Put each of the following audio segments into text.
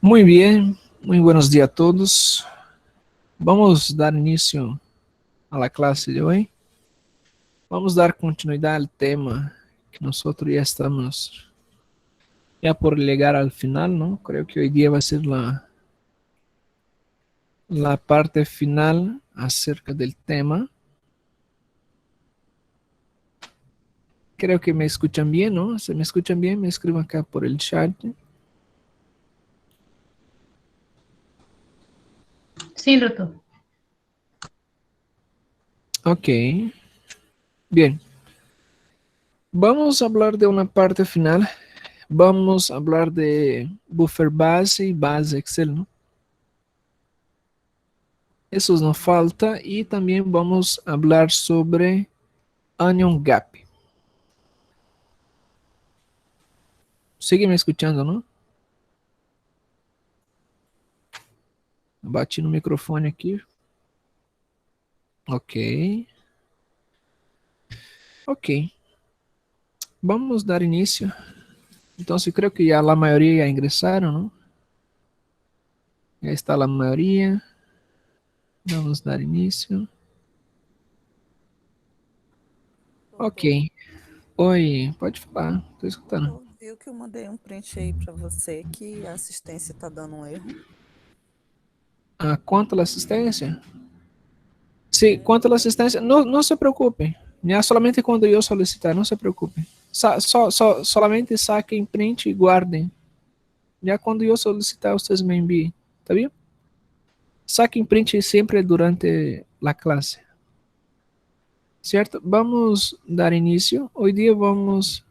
Muy bien, muy buenos días a todos. Vamos dar inicio a la clase de hoy. Vamos dar continuidad al tema que nosotros ya estamos ya por llegar al final, ¿no? Creo que hoy día va a ser la parte final acerca del tema. Creo que me escuchan bien, ¿no? ¿Se me escuchan bien? Me escriban acá por el chat. Sí, Roto. Ok, bien. Vamos a hablar de una parte final. Vamos a hablar de buffer base y base Excel, ¿no? Eso nos falta y también vamos a hablar sobre Onion Gap. Sígueme escuchando, ¿no? Bati no microfone aqui. Ok. Ok. Vamos dar inicio. Entonces creo que ya la mayoría ya ingresaron, ¿no? Ya está la mayoría. Vamos dar inicio. Ok. Doutor, Oi, pode falar. Tô escutando. doutor, viu que eu mandei um print aí para você que a assistência está dando um erro? Ah, quanto à assistência? Sí, quanto à assistência, não se preocupe. Já solamente quando eu solicitar, não se preocupe. Solamente saquem print e guardem. Já quando eu solicitar, vocês me enviem. Tá bem? Saquem print sempre durante a classe. Certo? Vamos dar início. Hoje dia vamos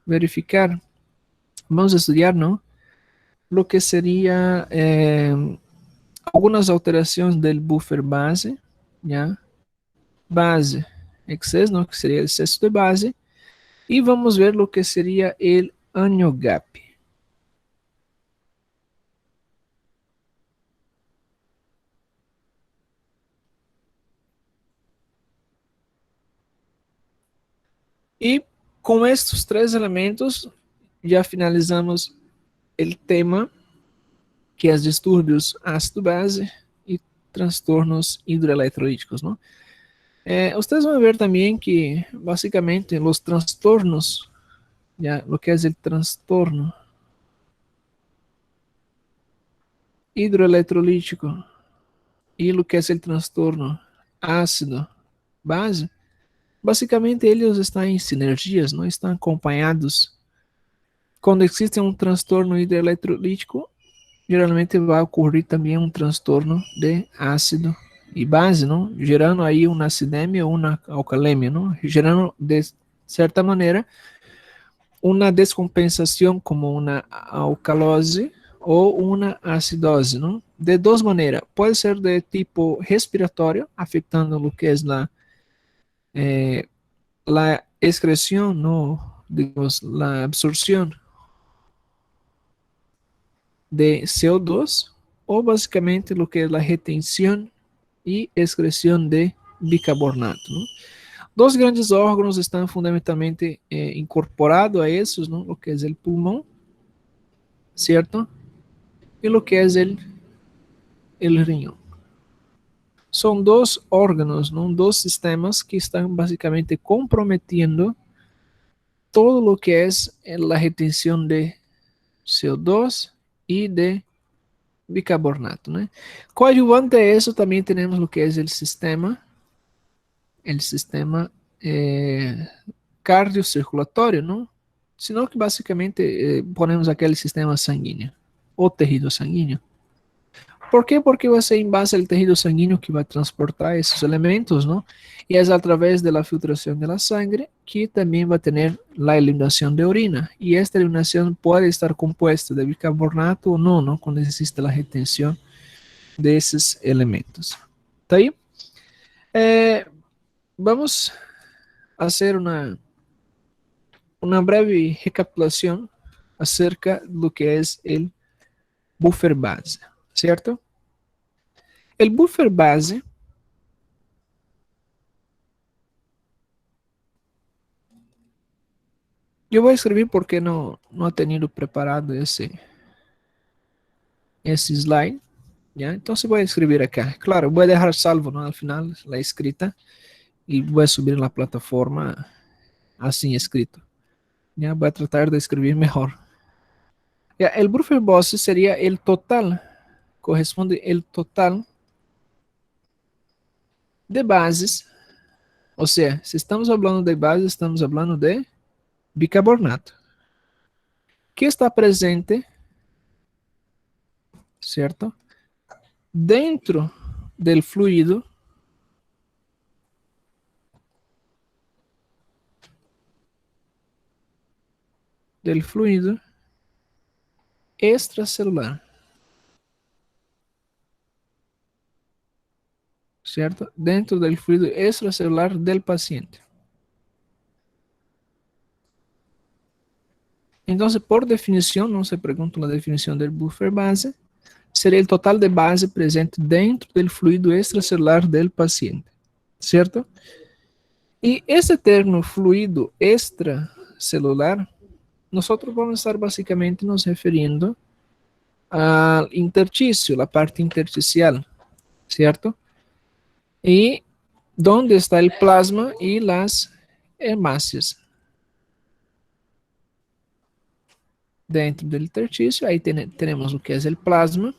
verificar, vamos estudar, não? Lo que seria algumas alterações do buffer base, já? Base excess, não? Que seria excesso de base. E vamos ver o que seria o annual gap. E com estes três elementos, já finalizamos o tema, que é distúrbios ácido-base e transtornos hidroeletrolíticos, não? Vocês vão ver também que, basicamente, os transtornos, já, o que é o transtorno hidroeletrolítico e o que é o transtorno ácido-base, basicamente eles estão em sinergias, não estão acompanhados. Quando existe um transtorno hidroeletrolítico, geralmente vai ocorrer também um transtorno de ácido e base, não? Gerando aí uma acidemia ou uma alcalemia, não? Gerando, de certa maneira, uma descompensação como uma alcalose ou uma acidose, não? De duas maneiras. Pode ser de tipo respiratório, afetando o que é a excreção, no, digamos, a absorção de CO2, ou basicamente o que é a retenção e excreção de bicarbonato. Não? Dois grandes órgãos estão fundamentalmente incorporados a esses, não? O que é o pulmão, certo? E o que é o riñón. São dois órgãos, não? Dois sistemas que estão basicamente comprometiendo todo o que é a retenção de CO2 e de bicarbonato, né? Coadjuvante a isso também temos o que é o sistema cardiocirculatório, não? Senão que basicamente ponemos aquele sistema sanguíneo, o tecido sanguíneo. ¿Por quê? Porque vai ser em base ao tecido sanguíneo que vai transportar esses elementos, não? E é através da filtração da sangre que também vai ter a eliminação de orina. E esta eliminação pode estar composta de bicarbonato ou não, não? Quando existe a retenção desses elementos. Tá aí? Vamos fazer uma breve recapitulação acerca do que é o buffer base, certo? O buffer base eu vou escrever porque não ha tenido preparado ese slide, ¿ya? Entonces voy a escribir acá. Claro, voy a dejar salvo, ¿no? Al final la escrita y voy a subir en la plataforma así escrito. Ya voy a tratar de escribir mejor. Ya, el buffer base sería el total, corresponde el total de bases. O sea, si estamos hablando de bases, estamos hablando de bicarbonato, que está presente, ¿cierto? Dentro del fluido extracelular, ¿cierto? Dentro del fluido extracelular del paciente. Entonces, por definición, no se pregunta la definición del buffer base, sería el total de base presente dentro del fluido extracelular del paciente, ¿cierto? Y ese término fluido extracelular, nosotros vamos a estar básicamente nos refiriendo al intersticio, la parte intersticial, ¿cierto? Y donde está el plasma y las hemácias. Dentro del intersticio, ahí tenemos lo que es el plasma,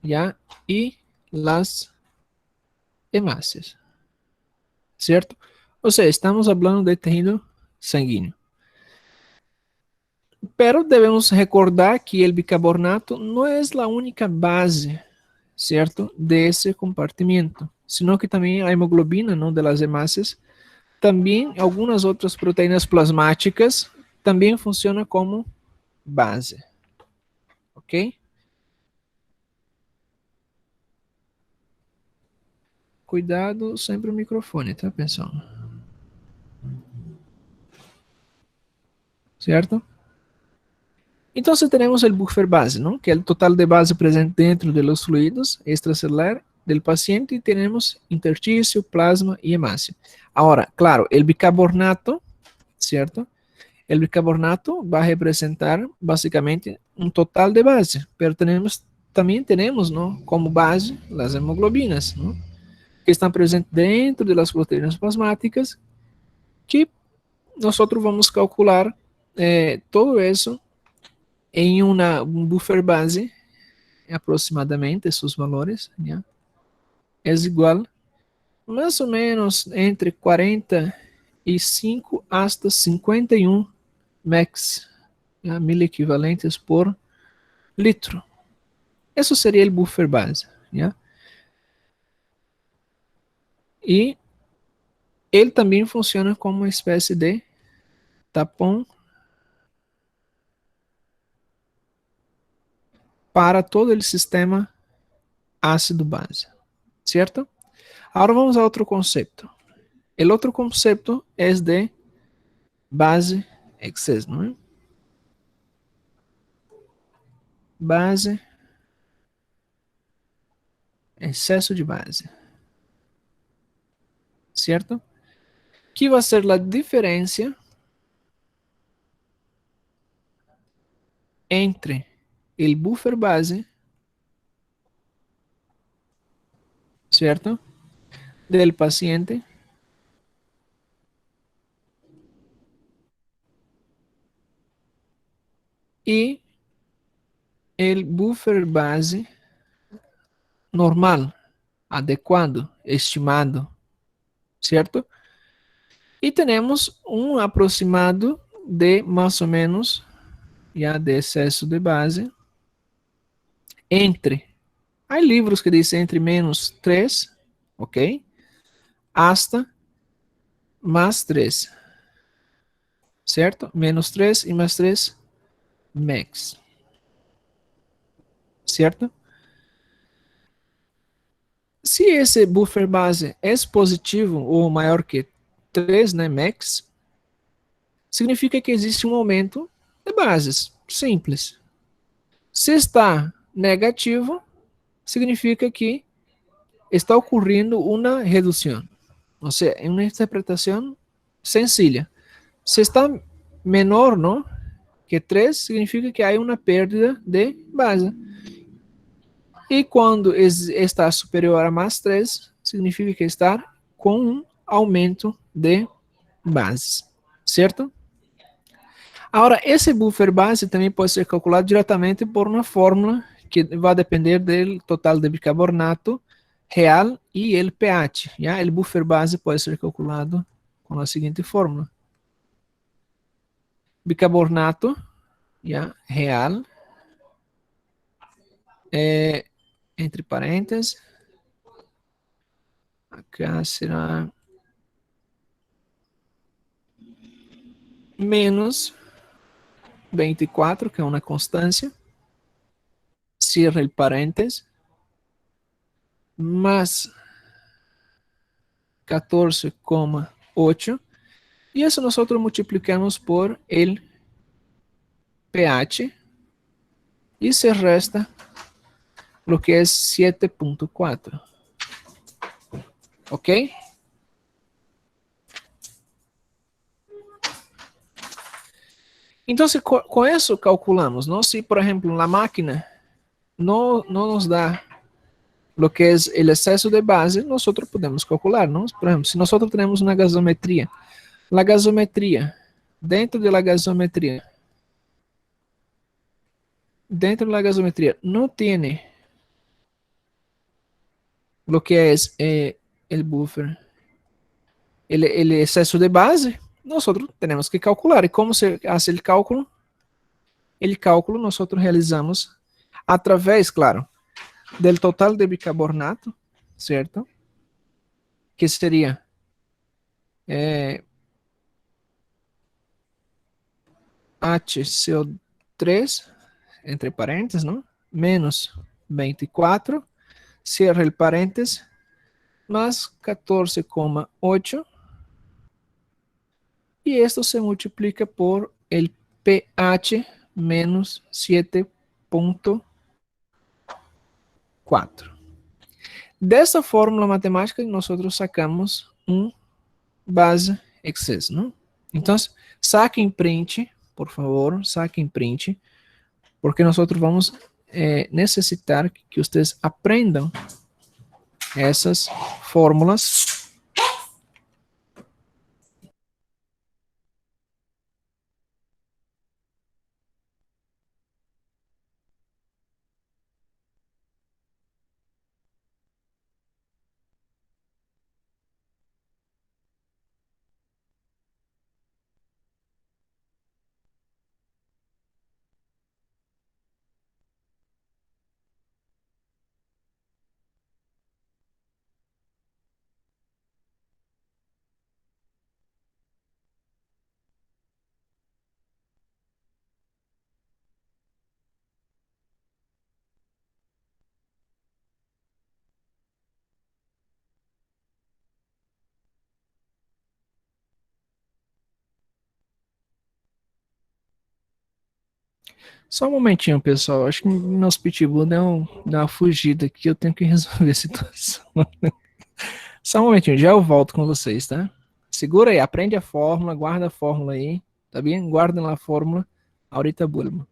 ¿ya? Y las hemácias, ¿cierto? O sea, estamos hablando de tejido sanguíneo. Pero debemos recordar que el bicarbonato no es la única base, ¿cierto? De ese compartimento, sino que también la hemoglobina, ¿no? De las hemácias, también algunas otras proteínas plasmáticas también funcionan como base, ¿ok? Cuidado sempre o microfone, tá, pessoal? ¿Cierto? Entonces tenemos el buffer base, ¿no? Que es el total de base presente dentro de los fluidos extracelular del paciente y tenemos intersticio, plasma y hemácia. Ahora, claro, el bicarbonato, ¿cierto? El bicarbonato va a representar básicamente un total de base, pero también tenemos, ¿no? Como base las hemoglobinas, ¿no? Que están presentes dentro de las proteínas plasmáticas, que nosotros vamos calcular todo eso em um buffer base, aproximadamente, esses valores, né? É igual, mais ou menos, entre 45 hasta 51 mex, né? Mil equivalentes por litro. Isso seria o buffer base, né? E ele também funciona como uma espécie de tapão para todo o sistema ácido base, certo? Agora vamos a outro conceito. O outro conceito é de base excess, não é? Base, excesso de base, certo? Que vai ser a diferença entre o buffer base, certo? Del paciente e o buffer base normal, adequado, estimado, certo? E temos um aproximado de mais ou menos, já de excesso de base, entre, há livros que dizem entre menos 3, ok? Hasta mais 3, certo? Menos 3 e mais 3, max, certo? Se esse buffer base é positivo ou maior que 3, né, max, significa que existe um aumento de bases, simples. Se está negativo, significa que está ocorrendo uma redução. Ou seja, é uma interpretação sencilla. Se está menor, ¿no? Que 3, significa que há uma perda de base. E quando está superior a mais 3, significa que está com um aumento de bases, certo? Agora, esse buffer base também pode ser calculado diretamente por uma fórmula que vai depender do total de bicarbonato real e o pH. Já? O buffer base pode ser calculado com a seguinte fórmula. Bicarbonato já, real, entre parênteses, acá será menos 24, que é uma constância, cierra el parênteses, más 14,8, y eso nosotros multiplicamos por el pH y se resta lo que es 7,4. ¿Ok? Entonces, con eso calculamos, ¿no? Si, por ejemplo, la máquina no nos da lo que es el exceso de base, nosotros podemos calcular, ¿no? Por ejemplo, si nosotros tenemos una gasometría, la gasometría, dentro de la gasometría, no tiene lo que es el buffer, el exceso de base, nosotros tenemos que calcular. ¿Y cómo se hace el cálculo? El cálculo nosotros realizamos a través, claro, del total de bicarbonato, ¿cierto? Que sería HCO3, entre parênteses, ¿no? Menos 24, cierra el paréntesis, más 14,8, y esto se multiplica por el pH menos 7,4. De esta fórmula matemática, nosotros sacamos un base exceso, ¿no? Entonces, saquen print, por favor, saquen print, porque nosotros vamos necesitar que ustedes aprendan essas fórmulas. Só um momentinho, pessoal. Acho que nosso pitbull deu uma fugida aqui. Eu tenho que resolver a situação. Só um momentinho, já eu volto com vocês, tá? Segura aí, aprende a fórmula, guarda a fórmula aí, tá bem? Guardem lá a fórmula. Ahorita vuelvo.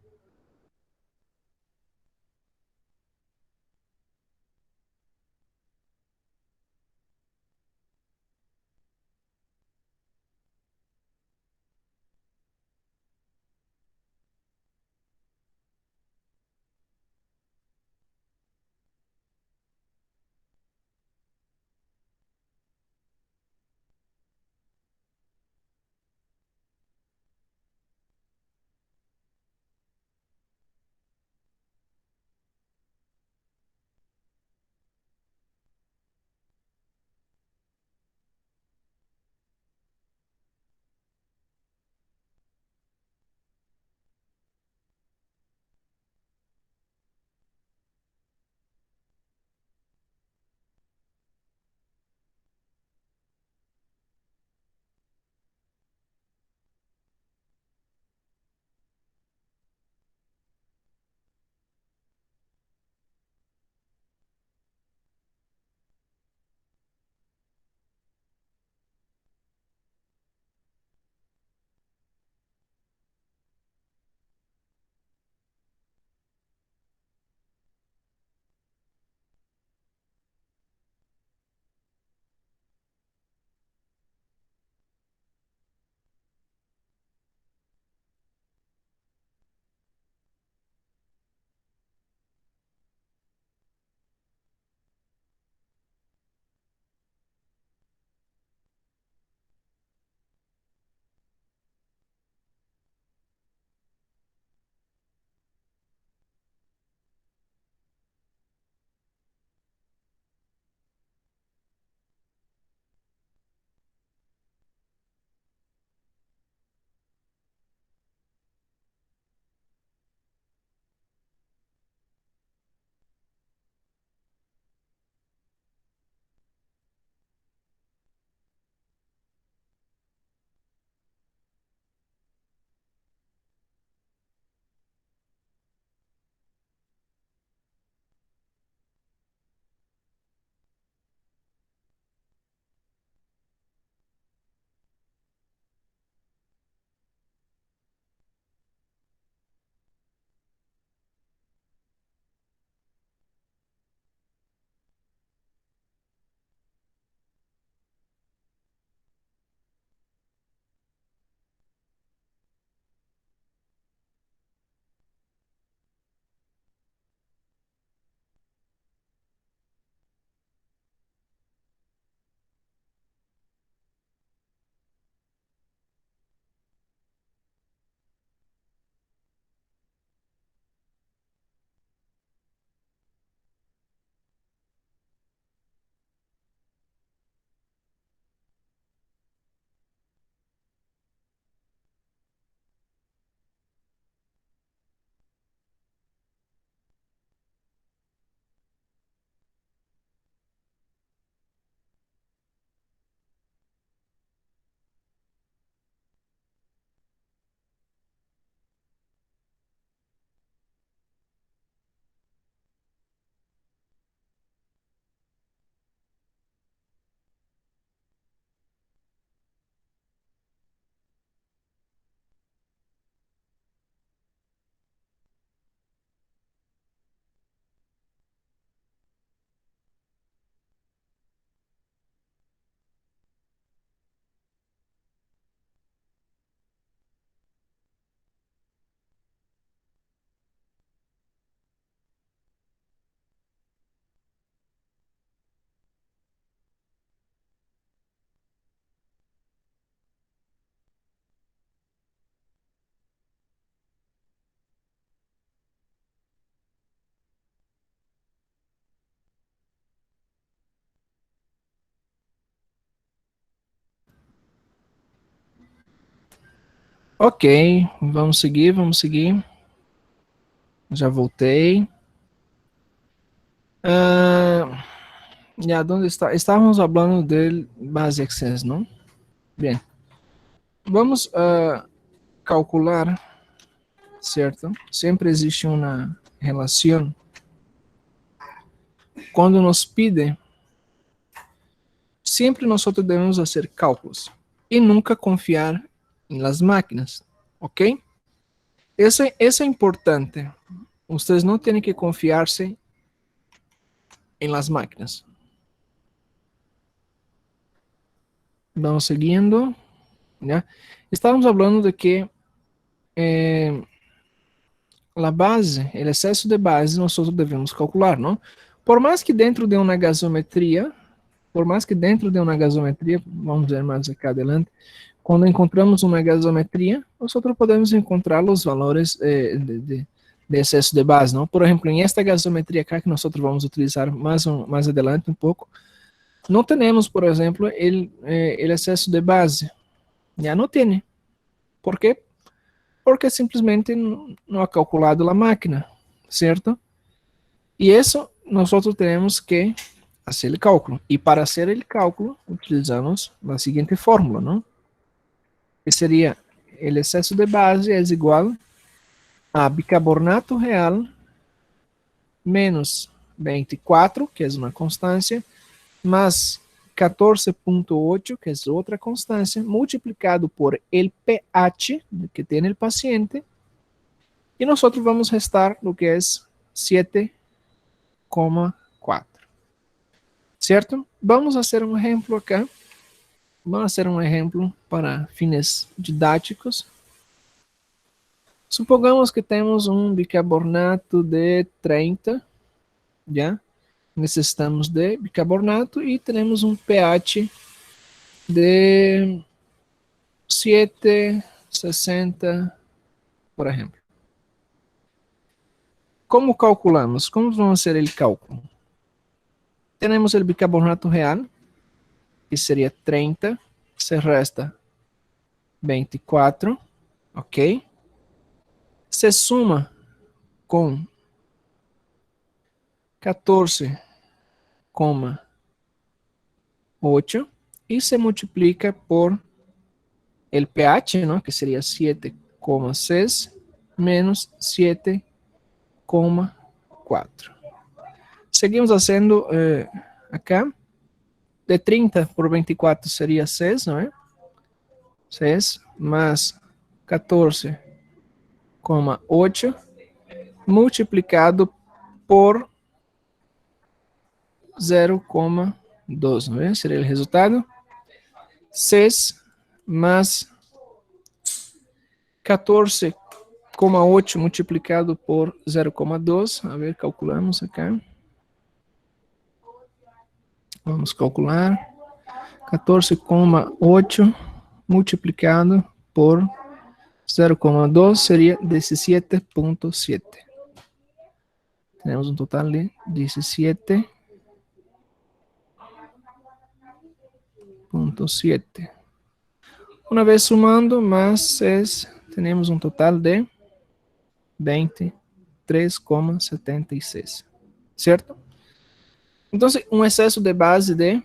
Ok, vamos seguir, vamos seguir. Já voltei. Ya, ¿dónde está? Estábamos hablando del base access, ¿no? Bien. Vamos a calcular, ¿cierto? Sempre existe uma relação. Quando nos pide, sempre nós devemos fazer cálculos e nunca confiar em las máquinas, ¿ok? Eso é importante. Vocês não têm que confiar-se em las máquinas. Vamos seguindo. ¿Ya? Estávamos falando de que a base, o excesso de base, nós devemos calcular, não? Por mais que dentro de uma gasometria, vamos ver mais aqui adelante, quando encontramos uma gasometria, nós podemos encontrar os valores de excesso de base, não? Por exemplo, em esta gasometria aqui, que nós vamos utilizar mais adelante um pouco, não temos, por exemplo, o excesso de base. Já não tem. Por quê? Porque simplesmente não ha calculado a máquina, certo? E isso nós temos que fazer o cálculo. E para fazer o cálculo, utilizamos a seguinte fórmula, não? Que seria o excesso de base é igual a bicarbonato real menos 24, que é uma constância, mais 14.8, que é outra constância, multiplicado por el pH que tem o paciente, e nós vamos restar o que é 7,4. Certo? Vamos fazer um exemplo acá. Vamos fazer um exemplo para fines didáticos. Supongamos que temos um bicarbonato de 30, já? Necessitamos de bicarbonato e temos um pH de 7,60, por exemplo. Como calculamos? Como vamos fazer o cálculo? Temos o bicarbonato real, que seria 30, se resta 24, ok? Se suma com 14,8 e se multiplica por el pH, ¿no? Que seria 7,6 menos 7,4. Seguimos fazendo acá. De 30 por 24 seria 6, não é? 6 mais 14,8 multiplicado por 0,2, não é? Seria o resultado. 6 mais 14,8 multiplicado por 0,2. A ver, calculamos acá. Vamos calcular. 14,8 multiplicado por 0,2 seria 17,7. Temos um total de 17,7. Uma vez sumando, mais 6, temos um total de 23,76. Certo? Então, um excesso de base de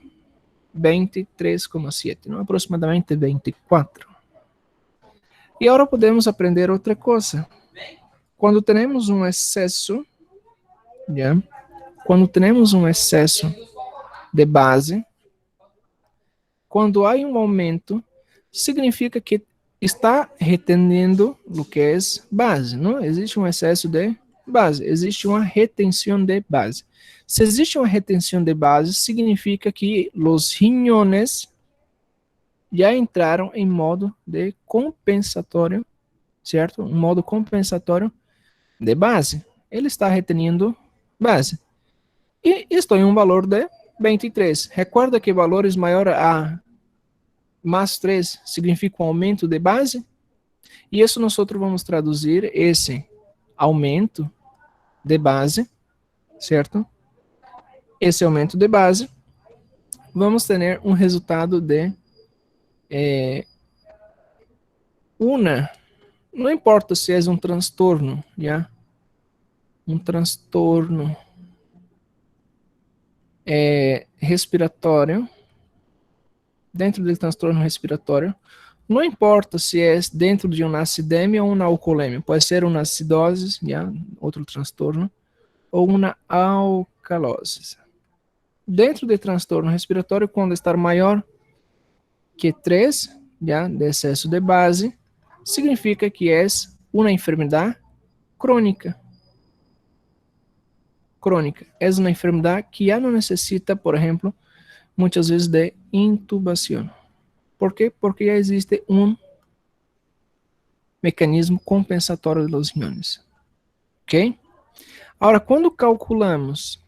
23,7, não? Aproximadamente 24. E agora podemos aprender outra coisa. Quando temos um excesso, já? Quando temos um excesso de base, quando há um aumento, significa que está retendo o que é base, não? Existe um excesso de base, existe uma retenção de base. Se existe uma retenção de base, significa que os riñones já entraram em modo de compensatório, certo? Um modo compensatório de base. Ele está retendo base. E estou em um valor de 23. Recorda que valores maior a mais 3 significa um aumento de base? E isso nós vamos traduzir esse aumento de base, certo? Esse aumento de base, vamos ter um resultado de uma não importa se é um transtorno, já? Um transtorno respiratório, dentro do transtorno respiratório, não importa se é dentro de uma acidemia ou uma alcoolemia, pode ser uma acidose, já? Outro transtorno, ou uma alcalose. Dentro do transtorno respiratório, quando estar maior que 3, já, de excesso de base, significa que é uma enfermidade crônica. Crônica. É uma enfermidade que já não necessita, por exemplo, muitas vezes de intubação. ¿Por quê? Porque já existe um mecanismo compensatório dos riñones. Ok? Agora, quando calculamos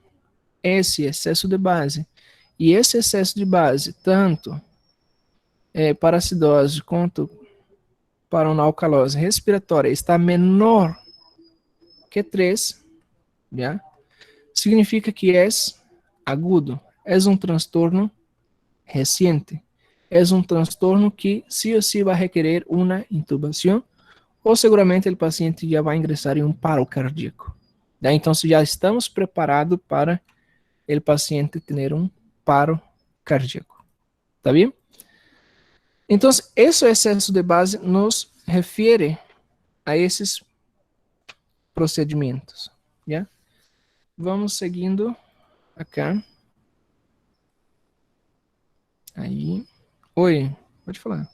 esse excesso de base, e esse excesso de base, tanto para acidose quanto para uma alcalose respiratória, está menor que 3, já? Significa que é agudo, é um transtorno recente, é um transtorno que sí ou sí vai requerer uma intubação, ou seguramente o paciente já vai ingressar em um paro cardíaco. Então, já estamos preparados para o paciente ter um paro cardíaco. Tá bem? Então, esse excesso de base nos refere a esses procedimentos. Já? Vamos seguindo acá. Aí. Oi, pode falar.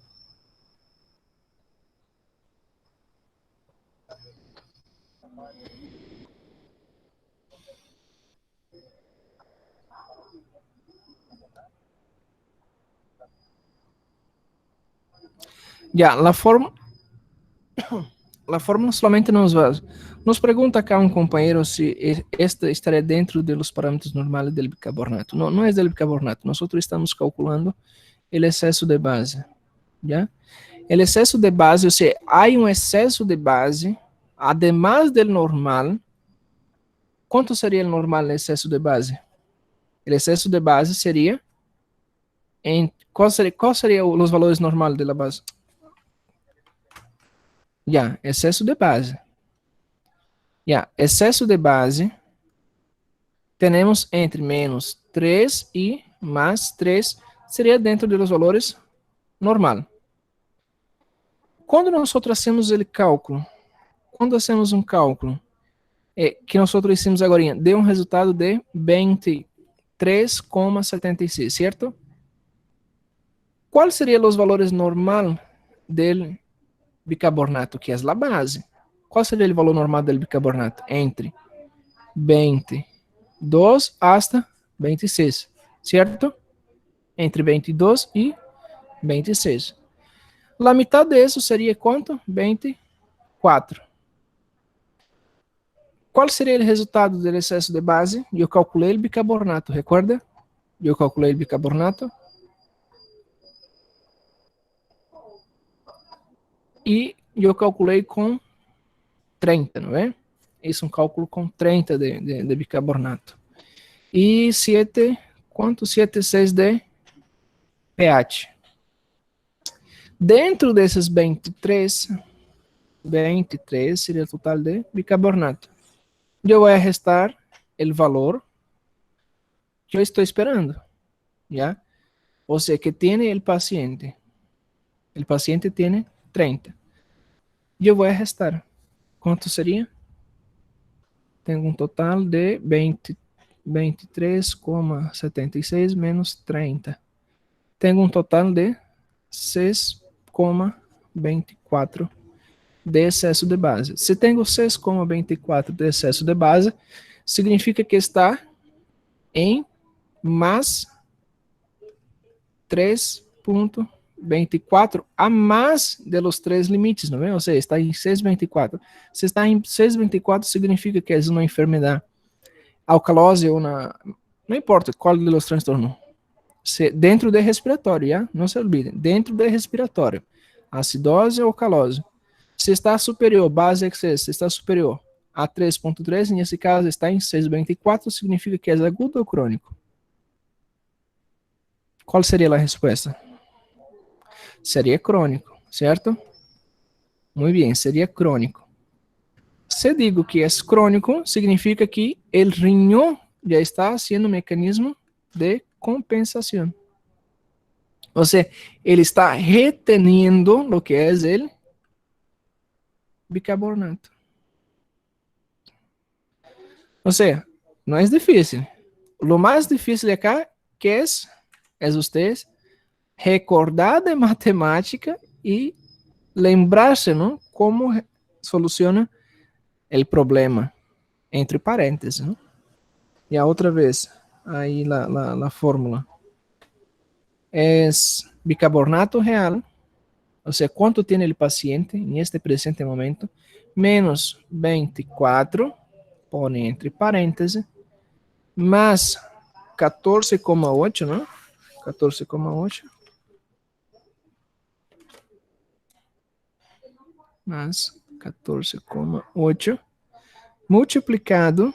Ya, la fórmula solamente nos pergunta acá um companheiro se esta estaria dentro dos parâmetros normais do bicarbonato. Não, não é do bicarbonato. Nós estamos calculando o excesso de base, já? O excesso de base, ou seja, há um excesso de base, además do normal. Quanto seria o normal o excesso de base? O excesso de base seria qual seria os valores normais da base? Ya, excesso de base. Ya, excesso de base, temos entre menos 3 e mais 3, seria dentro dos valores normal. Quando nós hacemos o cálculo, quando hacemos um cálculo, que nós hicimos agora, deu um resultado de 23,76, certo? Qual seria os valores normal do bicarbonato, que é a base? Qual seria o valor normal do bicarbonato? Entre 22 hasta 26, certo? Entre 22 e 26. La mitad de isso seria quanto? 24. Qual seria o resultado do excesso de base? Eu calculei o bicarbonato, recorda? Eu calculei o bicarbonato. E eu calculei com 30, não é? Isso é um cálculo com 30 de bicarbonato. E 7, quanto? 7,6 de pH. Dentro desses 23 seria o total de bicarbonato. Eu vou restar o valor que eu estou esperando, ¿ya? O sea, que tiene el paciente. El paciente tiene 30. Eu vou restar. Quanto seria? Tenho um total de 23,76 menos 30. Tenho um total de 6,24 de excesso de base. Se tenho 6,24 de excesso de base, significa que está em mais 3,24 a mais de los 3 limites, não é? Ou seja, está em 6,24. Se está em 6,24, significa que é uma enfermidade alcalose ou não importa qual dos transtornos. Dentro do respiratório, já? Não se olvide, dentro do respiratório. Acidose ou alcalose. Se está superior, base excesso, se está superior a 3,3, nesse caso está em 6,24, significa que é agudo ou crônico? Qual seria a resposta? Seria crônico, certo? Muy bien, sería crónico. Si digo que es crónico, significa que el riñón ya está haciendo un mecanismo de compensación. O sea, ele está reteniendo lo que es el bicarbonato. O sea, no es difícil. Lo más difícil acá, que es ustedes recordar de matemática y lembrarse, ¿no? Cómo soluciona el problema, entre paréntesis, ¿no? Y a otra vez, ahí la fórmula. Es bicarbonato real, o sea, cuánto tiene el paciente en este presente momento, menos 24, pone entre paréntesis, más 14,8, ¿no? 14,8. Más 14,8 multiplicado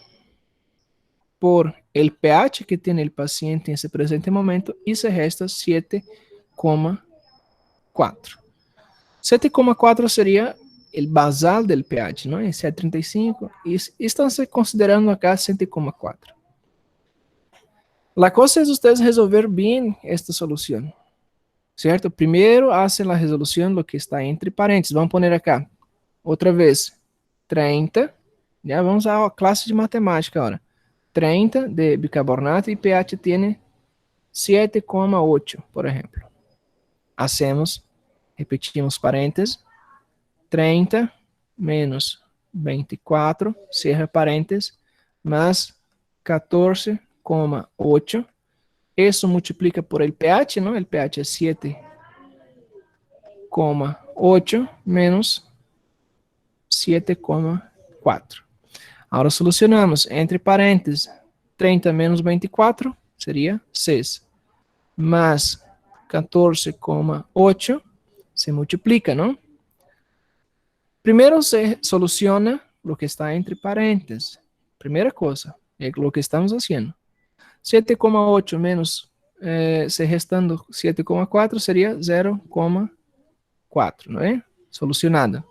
por el pH que tiene el paciente en ese presente momento y se resta 7,4. 7,4 sería el basal del pH, ¿no? Ese es 35 y están considerando acá 7,4. La cosa es ustedes resolver bien esta solución, ¿cierto? Primero hacen la resolución lo que está entre paréntesis. Vamos a poner acá, otra vez, 30. Ya vamos a la clase de matemática ahora. 30 de bicarbonato y pH tiene 7,8, por ejemplo. Hacemos, repetimos paréntesis, 30 menos 24, cierra paréntesis, más 14,8. Eso multiplica por el pH, ¿no? El pH es 7,8 menos 7,4. Ahora solucionamos, entre paréntesis, 30 menos 24 sería 6, más 14,8 se multiplica, ¿no? Primero se soluciona lo que está entre paréntesis. Primera cosa, es lo que estamos haciendo. 7,8 menos, se restando 7,4 sería 0,4, ¿no es? Solucionada.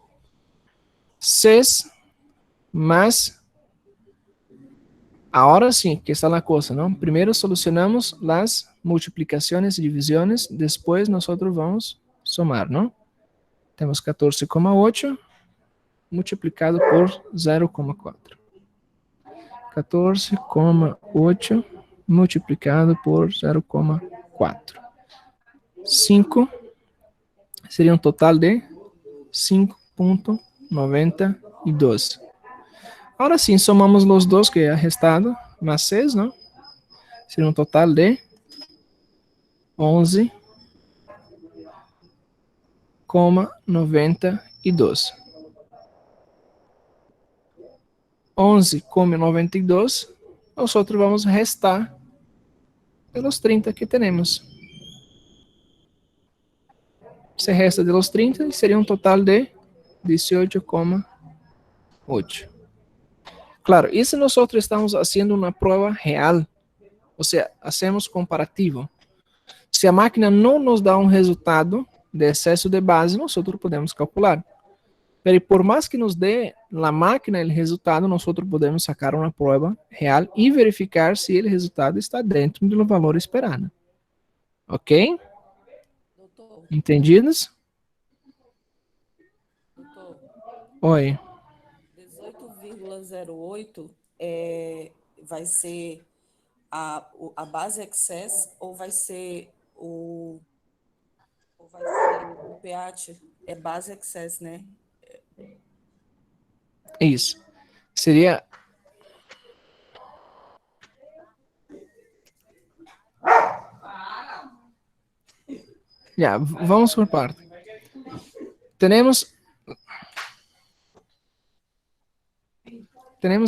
6 más. Ahora sí, que está la cosa, ¿no? Primero solucionamos las multiplicaciones y divisiones, después nosotros vamos a sumar, ¿no? Tenemos 14,8 multiplicado por 0,4. 14,8 multiplicado por 0,4. 5 sería un total de 5,92. Ahora sim, somamos os dois que é restado, mais 6, não? Seria um total de 11,92. 11,92, nós vamos restar pelos 30 que temos. Se resta de los 30 e seria um total de 18,8. Claro, isso nós estamos fazendo uma prova real, ou seja, hacemos comparativo. Se a máquina não nos dá um resultado de excesso de base, nós podemos calcular. Mas por mais que nos dê a máquina o resultado, nós podemos sacar uma prova real e verificar se o resultado está dentro do valor esperado. Ok? Doutor, Entendidos? doutor, Oi. 18,08 vai ser a base excess ou vai ser o pH? É base excess, né? Isso. Seria... Já, vamos por parte. Temos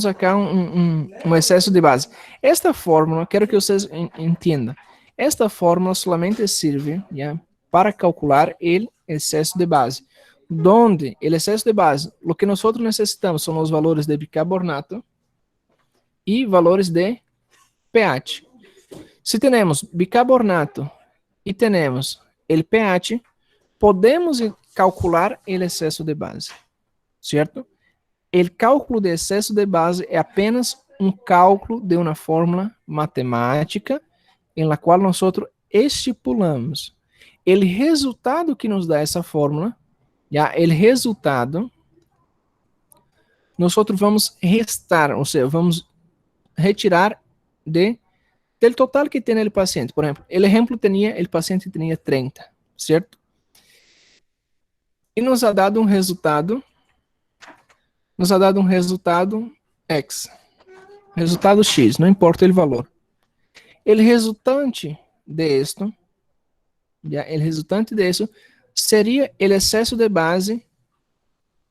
acá um excesso de base. Esta fórmula, quero que vocês entendam. Esta fórmula solamente serve para calcular o excesso de base. Donde o excesso de base, o que nós necessitamos são os valores de bicarbonato e valores de pH. Se temos bicarbonato e temos o pH, podemos calcular o excesso de base, certo? O cálculo de excesso de base é apenas um cálculo de uma fórmula matemática em la qual nós estipulamos o resultado que nos dá essa fórmula, já, o resultado, nós vamos restar, ou seja, vamos retirar del total que tem o paciente. Por exemplo, o paciente tinha 30, certo? E nos ha dado um resultado X, resultado X, não importa o valor. O resultante de esto, seria o excesso de base,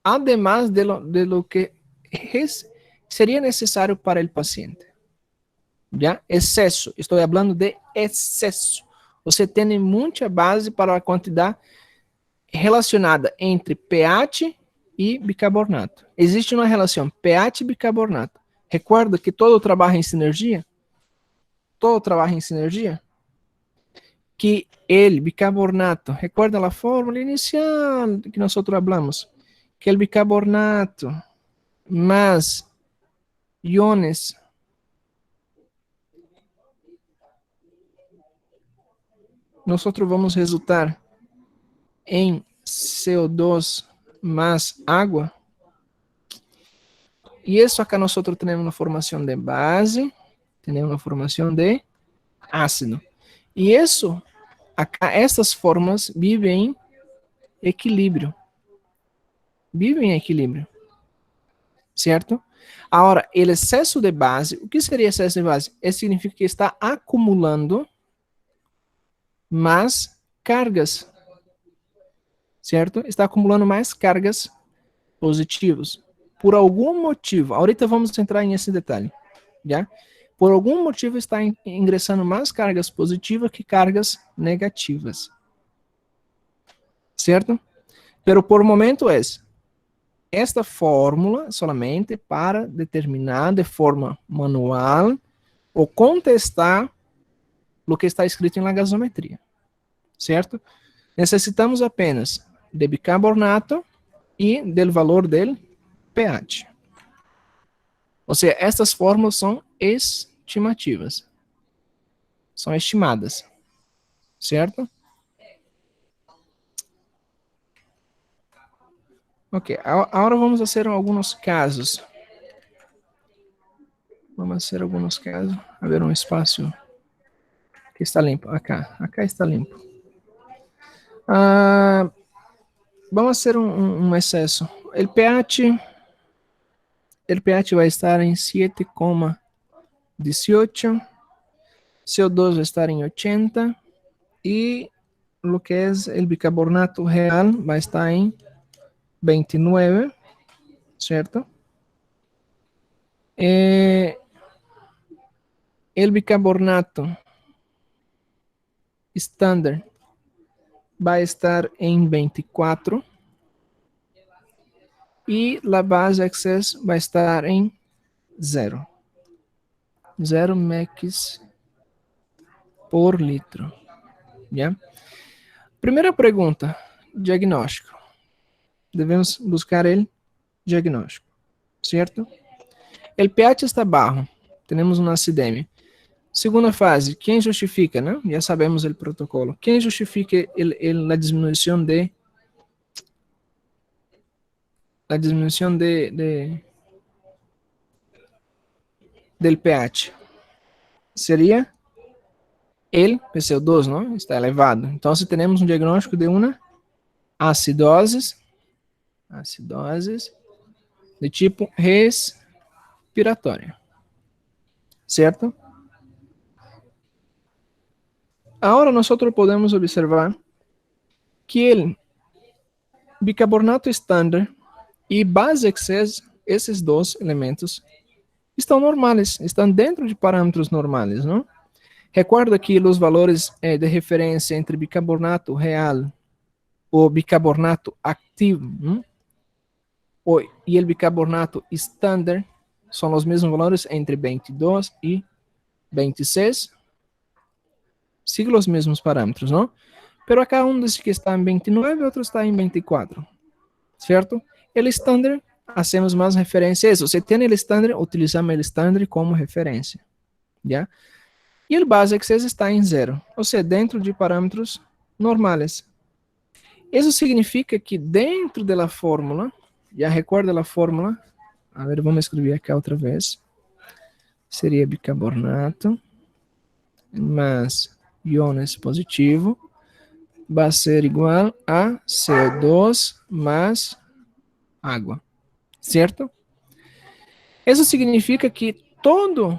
además de lo que seria necessário para o paciente. Já? Excesso, estou falando de excesso. Você tem muita base para a quantidade relacionada entre pH e bicarbonato. Existe uma relação pH e bicarbonato. Recuerda que todo trabalha em sinergia? Todo trabalha em sinergia? Que el bicarbonato, recuerda a fórmula inicial que nós falamos, que el bicarbonato mais iones nós vamos resultar em CO2 mais água. E isso acá nós temos uma formação de base, temos uma formação de ácido. E isso, acá, essas formas vivem em equilíbrio. Vivem em equilíbrio. Certo? Agora, o excesso de base, o que seria excesso de base? Significa que está acumulando mais cargas. Certo? Está acumulando mais cargas positivas. Por algum motivo, ahorita vamos entrar nesse detalhe, já? Por algum motivo está ingressando mais cargas positivas que cargas negativas. Certo? Pero por momento esta fórmula solamente para determinar de forma manual ou contestar o que está escrito na gasometria. Certo? Necessitamos apenas de bicarbonato e do valor del pH. Ou seja, estas fórmulas são estimativas. São estimadas. Certo? Ok, agora vamos fazer alguns casos. Vamos fazer alguns casos. A ver um espaço que está limpo. Acá está limpo. Vamos fazer um excesso. O pH vai estar em 7,18. CO2 vai estar em 80. E o que é o bicarbonato real vai estar em 29, certo? O bicarbonato estándar vai estar em 24 e a base excess vai estar em 0. 0 mEq por litro. Yeah? Primeira pergunta, diagnóstico. Devemos buscar o diagnóstico, certo? O pH está baixo, temos uma acidemia. Segunda fase, quem justifica, né? Já sabemos o protocolo. Quem justifica a diminuição del pH? Seria el PCO2, não? Está elevado. Então, se temos um diagnóstico de uma acidose de tipo respiratória, certo? Agora nós podemos observar que o bicarbonato estándar e base excess, esses dois elementos, estão normais, estão dentro de parâmetros normais, não? Recuerda que os valores de referência entre bicarbonato real ou bicarbonato ativo e o bicarbonato estándar são os mesmos valores entre 22 e 26. Sigam os mesmos parâmetros, não? Pero acá um diz que está em 29, outro está em 24, certo? El estándar, hacemos mais referência a isso. Se tem el estándar, utilizamos el estándar como referência, já? E o base access está em 0, ou seja, dentro de parâmetros normais. Isso significa que dentro da fórmula, já recorda a fórmula? A ver, vamos escrever aqui outra vez. Seria bicarbonato mais íons positivo vai ser igual a CO2 mais água, certo? Isso significa que todo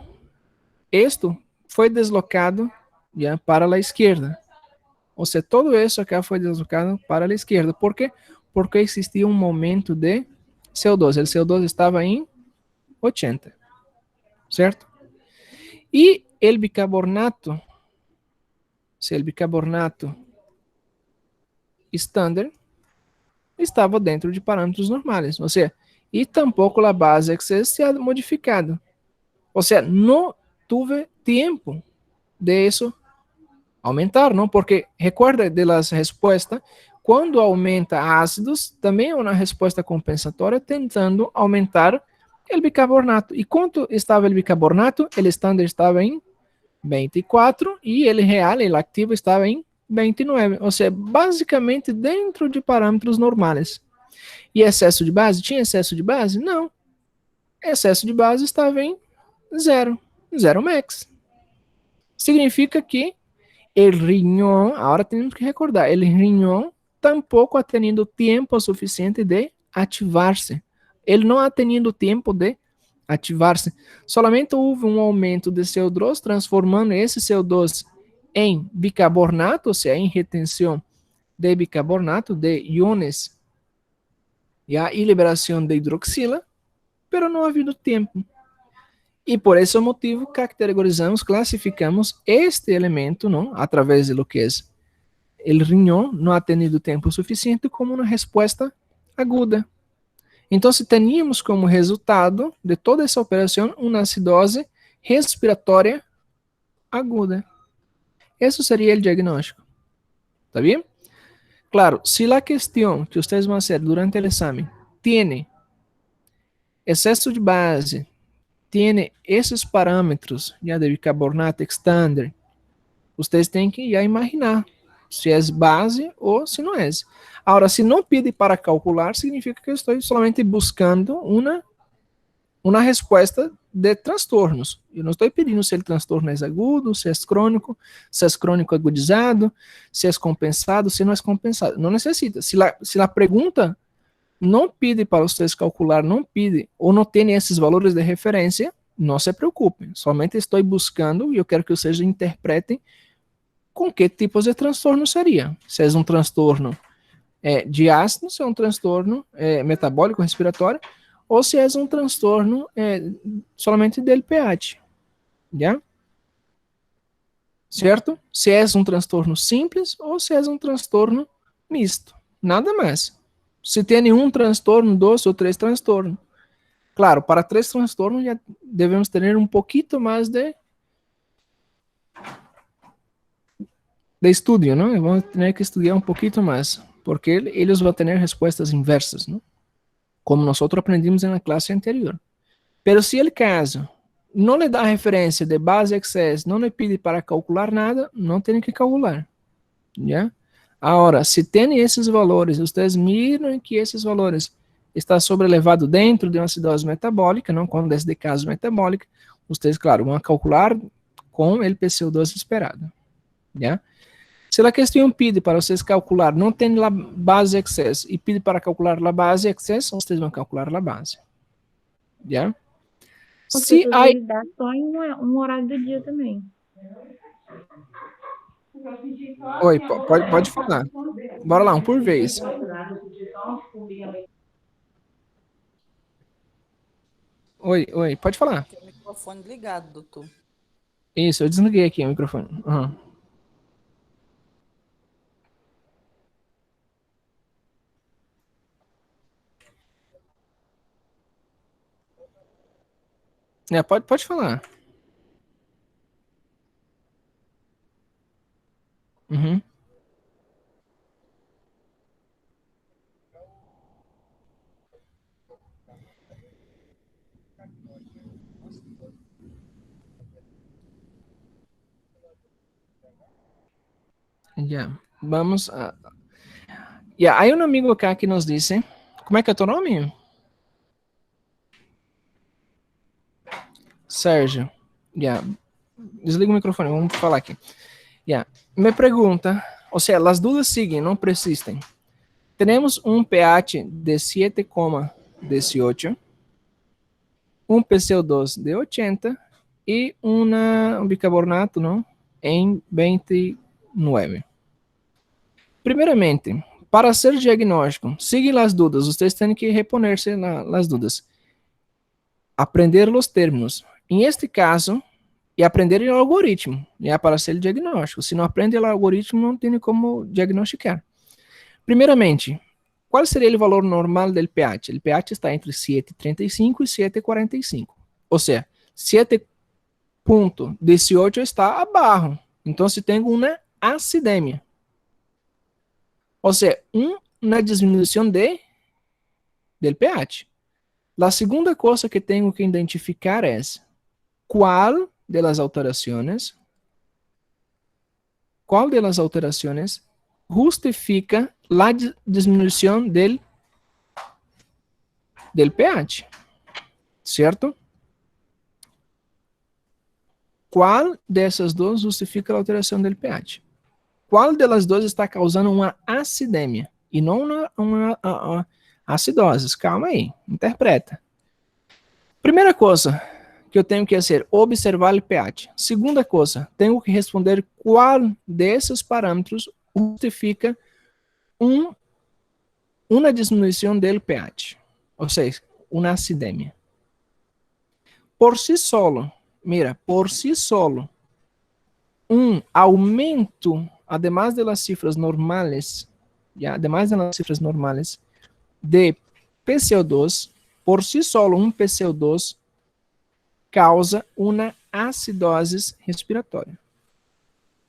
isto foi deslocado já para a esquerda. Ou seja, todo isso aqui foi deslocado para a esquerda. Por quê? Porque existia um momento de CO2. O CO2 estava em 80, certo? E o bicarbonato, se o bicarbonato estándar estava dentro de parâmetros normais, ou seja, e tampouco a base excess se ha modificado. Ou seja, não tive tempo de isso aumentar, não? Porque recorda de las respostas, quando aumenta ácidos, também é uma resposta compensatória tentando aumentar o bicarbonato. E quanto estava o bicarbonato? O estándar estava em 24 e ele real, ele ativo, estava em 29. Ou seja, basicamente dentro de parâmetros normais. E excesso de base? Tinha excesso de base? Não. Excesso de base estava em 0. 0 max. Significa que o riñón, agora temos que recordar, o riñón tampouco ha tenido tempo suficiente de ativar-se. Ele não ha tenido tempo de ativar-se. Solamente houve um aumento de CO2, transformando esse CO2 em bicarbonato, ou seja, em retenção de bicarbonato, de íons, e liberação de hidroxila, pero não ha havido tempo. E por esse motivo, categorizamos, classificamos este elemento, não, através de lo que é o riñón, não ha tenido tempo suficiente, como uma resposta aguda. Então, teníamos como resultado de toda essa operação uma acidose respiratória aguda. Esse seria o diagnóstico. ¿Está bem? Claro, se a questão que vocês vão fazer durante o exame tem excesso de base, tem esses parâmetros já de bicarbonato estándar, vocês têm que já imaginar se é base ou se não é. Agora, se não pede para calcular, significa que eu estou somente buscando uma resposta de transtornos. Eu não estou pedindo se o transtorno é agudo, se é crônico agudizado, se é compensado, se não é compensado. Não necessita. Se a pergunta não pede para vocês calcular, não pede, ou não tem esses valores de referência, não se preocupem. Somente estou buscando e eu quero que vocês interpretem com que tipos de transtorno seria. Se é um transtorno de ácido, se é um transtorno metabólico respiratório, ou se é um transtorno somente del pH. Já? Certo? Se é um transtorno simples ou se é um transtorno misto. Nada mais. Se tem um transtorno, 2 ou 3 transtornos. Claro, para 3 transtornos já devemos ter um pouquinho mais de estudio, ¿no? Vamos a tener que estudiar un poquito más, porque ellos van a tener respuestas inversas, ¿no? Como nosotros aprendimos en la clase anterior. Pero si el caso no le da referencia de base excess, no le pide para calcular nada, no tiene que calcular, ¿ya? Ahora, si tiene esses valores, ustedes miram que esses valores estão sobrelevado dentro de uma acidose metabólica, não quando é de caso metabólica, ustedes, claro, vão calcular com o PCO2 esperado, ¿ya? Se a questão pede para vocês calcular, não tem a base excess, e pede para calcular a base excess, vocês vão calcular a base. Já? Se aí dá só em um horário do dia também. Oi, pode falar. Bora lá, um por vez. Oi, pode falar. Tem o microfone ligado, doutor. Isso, eu desliguei aqui o microfone. Uhum. Pode falar. Uhum. Ya. Vamos a... Ya, hay un amigo acá que nos dice, ¿cómo é que é teu nome? Sérgio. Ya. Desliga o microfone, vamos falar aqui. Ya. Me pergunta, ou seja, as dúvidas seguem, não persistem. Temos um pH de 7,18, um PCO2 de 80 e um bicarbonato, não, em 29. Primeiramente, para ser diagnóstico, seguem as dúvidas, vocês têm que reponer-se nas dúvidas. Aprender os termos. Em este caso, e aprender o algoritmo, para ser diagnóstico. Se não aprende o algoritmo, não tem como diagnosticar. Primeiramente, qual seria o valor normal do pH? O pH está entre 7,35 e 7,45. Ou seja, 7,18 está abaixo. Então, se tem uma acidemia. Ou seja, uma diminuição do pH. A segunda coisa que tenho que identificar é qual das alterações justifica a diminuição do pH, certo? Qual dessas duas justifica a alteração do pH? Qual delas duas está causando uma acidemia e não uma acidose? Calma aí, interpreta. Primeira coisa que eu tenho que fazer, observar o pH. Segunda coisa, tenho que responder qual desses parâmetros justifica uma diminuição do pH, ou seja, uma acidemia. Por si solo, por si solo, aumento, además de las cifras normales, de PCO2, por si solo, PCO2 causa uma acidose respiratória.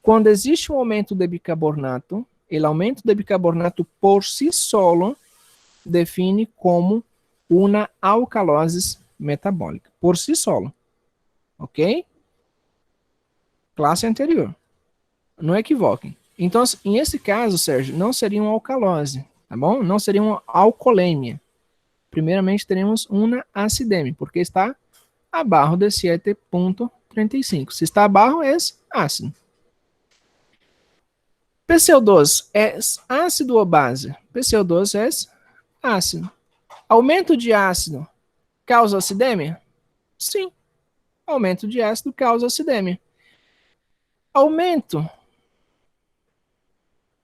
Quando existe um aumento de bicarbonato, o aumento de bicarbonato por si solo define como uma alcalose metabólica, por si solo. Ok? Classe anterior. Não equivoquem. Então, em esse caso, Sérgio, não seria uma alcalose, tá bom? Não seria uma alcolemia. Primeiramente, teremos uma acidemia, porque está abaixo de 7,35. Se está abaixo, é ácido. PCO2 é ácido ou base? PCO2 é ácido. Aumento de ácido causa acidemia? Sim. Aumento de ácido causa acidemia. Aumento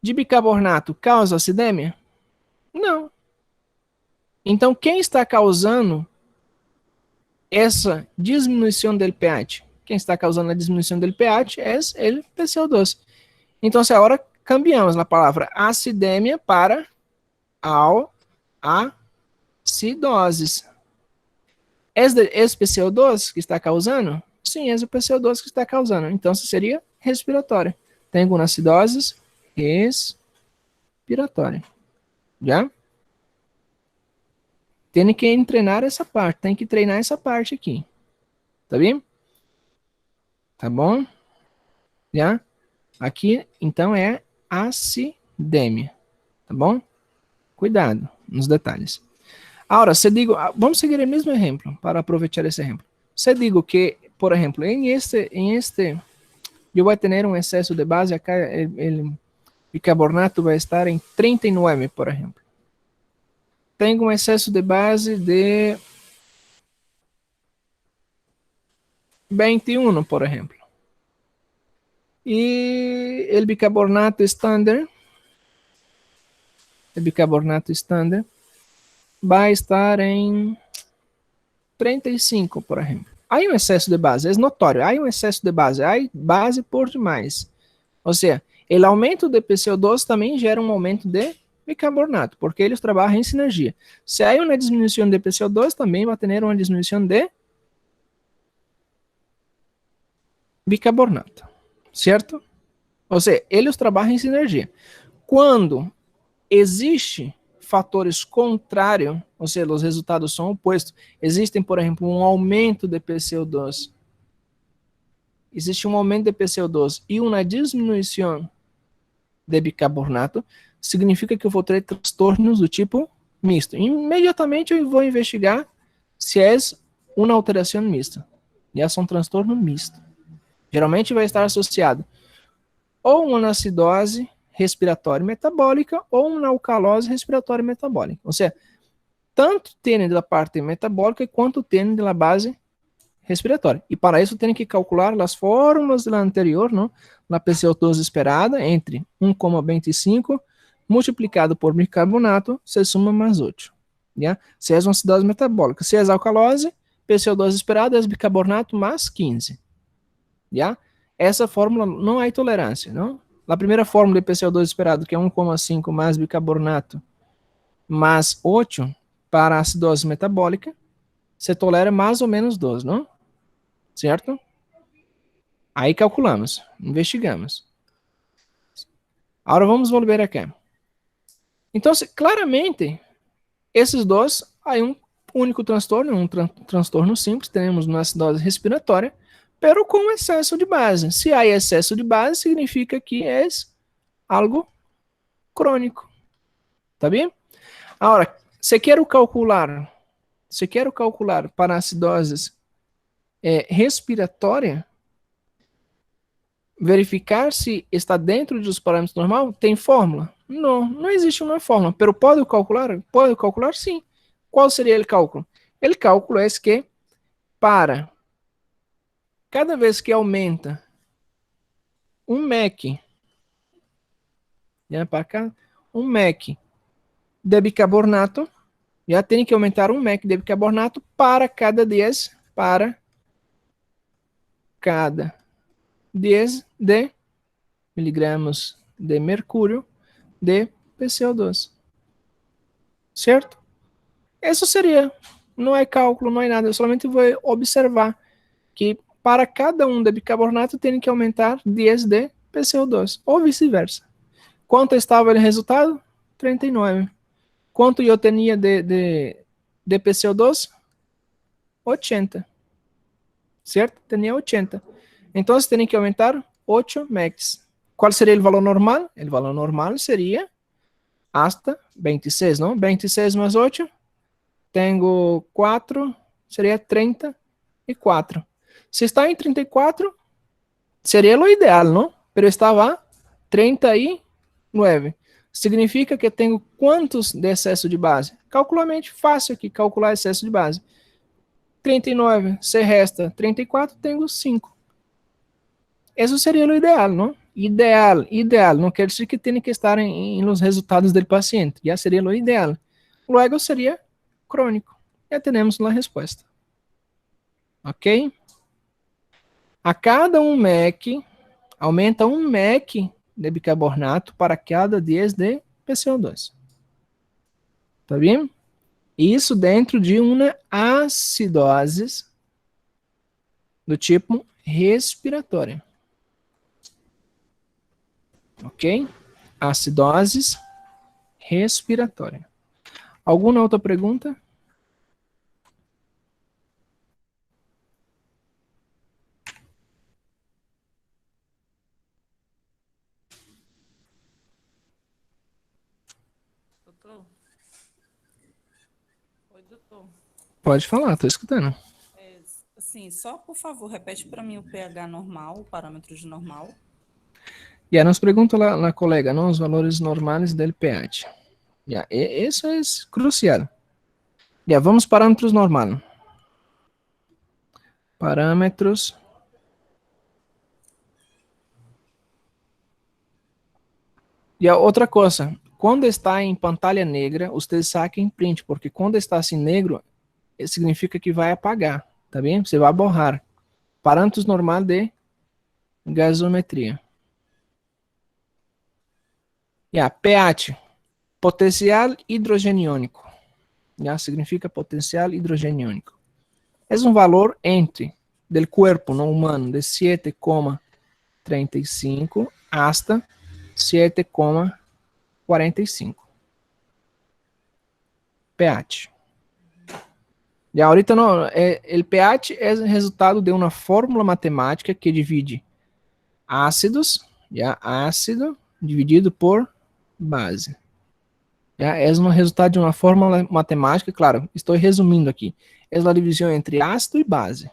de bicarbonato causa acidemia? Não. Então, quem está causando essa diminuição do pH? Quem está causando a diminuição do pH é o PCO2. Então, agora cambiamos a palavra acidemia para acidoses. É esse PCO2 que está causando? Sim, é o PCO2 que está causando. Então, seria respiratória. Tenho uma acidose respiratória. Já? Tem que treinar essa parte. Tem que treinar essa parte aqui. Tá bem? Tá bom? Já? Aqui, então, é acidemia. Tá bom? Cuidado nos detalhes. Agora, se digo, vamos seguir o mesmo exemplo, para aproveitar esse exemplo. Se digo que, por exemplo, em este, eu vou ter um excesso de base, acá o bicarbonato vai estar em 39, por exemplo. Tenho um excesso de base de 21, por exemplo. E o bicarbonato estándar, vai estar em 35, por exemplo. Há um excesso de base, é notório, há um excesso de base, há base por demais. Ou seja, o aumento de PCO2 também gera um aumento de bicarbonato, porque eles trabalham em sinergia. Se há uma diminuição de PCO2, também vai ter uma diminuição de bicarbonato, certo? Ou seja, eles trabalham em sinergia. Quando existe fatores contrários, ou seja, os resultados são opostos, existem, por exemplo, um aumento de PCO2, existe um aumento de PCO2 e uma diminuição de bicarbonato, significa que eu vou ter transtornos do tipo misto. Imediatamente eu vou investigar se é uma alteração mista. E é um transtorno misto. Geralmente vai estar associado ou uma acidose respiratória metabólica ou uma alcalose respiratória metabólica. Ou seja, tanto tem da parte metabólica quanto tem da base respiratória. E para isso tem que calcular as fórmulas da anterior, não? Na PCO2 esperada, entre 1,25 multiplicado por bicarbonato, se suma mais 8. Yeah? Se é uma acidose metabólica. Se é alcalose, PCO2 esperada é bicarbonato mais 15. Yeah? Essa fórmula não há tolerância, não? A primeira fórmula de PCO2 esperado, que é 1,5 mais bicarbonato mais 8 para a acidose metabólica, se tolera mais ou menos 12, não? Certo? Aí calculamos, investigamos. Agora vamos voltar aqui. Então, claramente, esses dois, aí um único transtorno, um transtorno simples, temos uma acidose respiratória, pero com excesso de base. Se há excesso de base, significa que é algo crônico. Tá bem? Agora, se quero calcular para acidoses respiratória, verificar se está dentro dos parâmetros normais, tem fórmula? Não existe uma fórmula, pero pode calcular? Pode calcular sim. Qual seria o cálculo? O cálculo é que para cada vez que aumenta um MEC, para cá, um MEC de bicarbonato, já tem que aumentar um MEC de bicarbonato para cada 10, para cada 10 de miligramas de mercúrio de PCO2. Certo? Isso seria. Não é cálculo, não é nada. Eu somente vou observar que para cada um de bicarbonato tem que aumentar 10 de PCO2. Ou vice-versa. Quanto estava o resultado? 39. Quanto eu tinha de PCO2? 80. Certo? Tinha 80. Então, você tem que aumentar 8 MECs. Qual seria o valor normal? O valor normal seria hasta 26, não? 26 mais 8. Tenho 4, seria 34. Se está em 34, seria o ideal, não? Pero estava 39. Significa que tenho quantos de excesso de base? Calculamente fácil aqui, calcular excesso de base. 39, se resta 34, tenho 5. Isso seria o ideal, não? Ideal. Não quer dizer que tem que estar em los resultados do paciente. Já seria o ideal. Logo seria crônico. Já temos a resposta. Ok? A cada um MEC, aumenta um MEC de bicarbonato para cada 10 de PCO2. Tá bem? Isso dentro de uma acidose do tipo respiratória. Ok? Acidoses respiratória. Alguma outra pergunta? Doutor? Oi, doutor. Pode falar, estou escutando. Assim, só por favor, repete para mim o pH normal, o parâmetro de normal. Já nos pergunta a colega, não, os valores normais do pH. Já, isso é crucial. Já, vamos parâmetros normais. Parâmetros. E a outra coisa, quando está em pantalha negra, vocês saquem print, porque quando está assim negro, significa que vai apagar, tá bem? Você vai borrar. Parâmetros normais de gasometria. Já, pH, potencial hidrogeniônico. Já significa potencial hidrogeniônico. É um valor entre do corpo não humano de 7,35 hasta 7,45. pH. E ahorita não, o pH é resultado de uma fórmula matemática que divide ácidos, já ácido, dividido por base. Ya, é um resultado de uma fórmula matemática, claro, estou resumindo aqui. É a divisão entre ácido e base.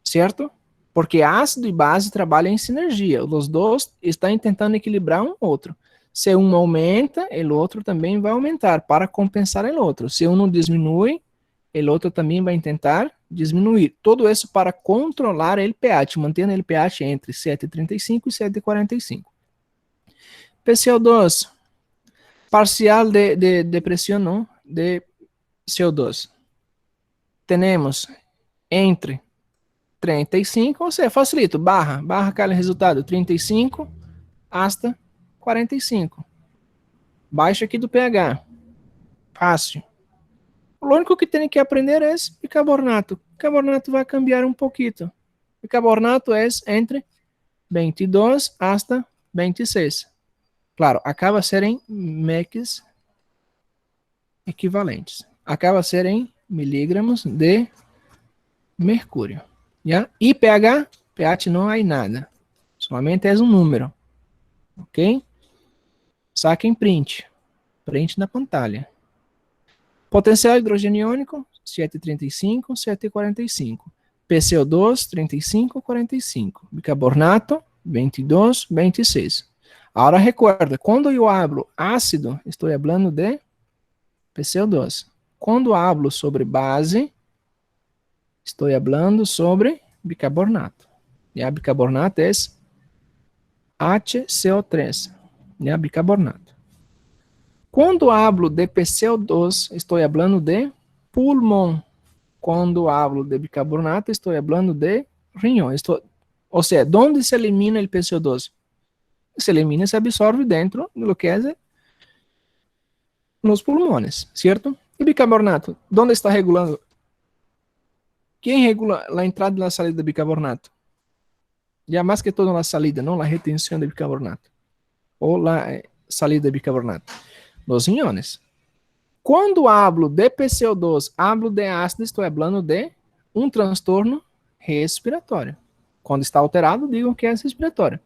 Certo? Porque ácido e base trabalham em sinergia. Os dois estão tentando equilibrar um outro. Se um aumenta, o outro também vai aumentar para compensar o outro. Se um diminui, o outro também vai tentar diminuir. Tudo isso para controlar o pH, mantendo o pH entre 7,35 e 7,45. PCO2, parcial de pressão não, de CO2. Temos entre 35, ou seja, facilito, barra aquele resultado, 35 hasta 45. Baixo aqui do pH. Fácil. O único que tem que aprender é bicarbonato. Bicarbonato vai cambiar um pouquinho. Bicarbonato é entre 22 hasta 26. Claro, acaba serem MECs equivalentes. Acaba serem miligramas de mercúrio. ¿Ya? E pH? pH não há nada. Somente é um número. Ok? Saquem print. Print na pantalla. Potencial hidrogênio iônico, 7,35, 7,45. PCO2, 35, 45. Bicarbonato, 22, 26. Agora recuerda, quando eu hablo ácido, estou falando de PCO2. Quando hablo sobre base, estou falando sobre bicarbonato. E a bicarbonato é HCO3. E a bicarbonato. Quando hablo de PCO2, estou falando de pulmão. Quando hablo de bicarbonato, estou falando de riñón. Ou seja, onde se elimina o PCO2? Se elimina e se absorve dentro do que é nos pulmões, certo? E bicarbonato, onde está regulando? Quem regula a entrada e a saída de bicarbonato? Já mais que todo a saída, não a retenção de bicarbonato. Ou a saída de bicarbonato. Los riñones. Quando hablo de PCO2, hablo de ácido, estou falando de um transtorno respiratório. Quando está alterado, digo que é respiratório.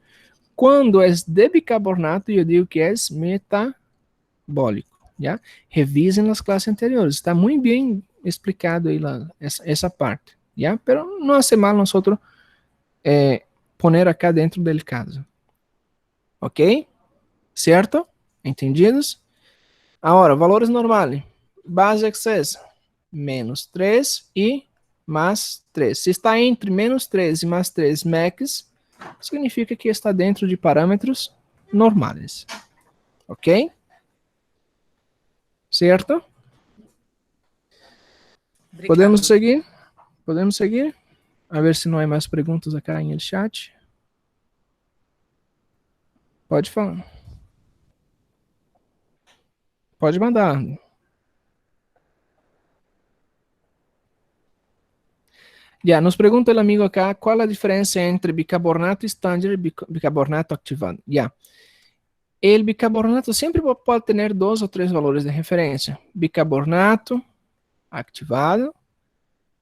Quando é de bicarbonato, eu digo que é metabólico. Já? Revisem as classes anteriores. Está muito bem explicado aí essa parte. Já? Pero não hace mal nós poner acá dentro do caso. Ok? Certo? Entendidos? Agora, valores normais. Base excess, menos 3 e mais 3. Se está entre menos 3 e mais 3 MECs, significa que está dentro de parâmetros normais. Ok? Certo? Obrigada. Podemos seguir? Podemos seguir? A ver se não há mais perguntas aqui no chat. Pode falar. Pode mandar. Já, nos pergunta o amigo acá, qual a diferença entre bicarbonato estándar e bicarbonato ativado? Já. O bicarbonato sempre pode ter 2 ou 3 valores de referência. Bicarbonato ativado,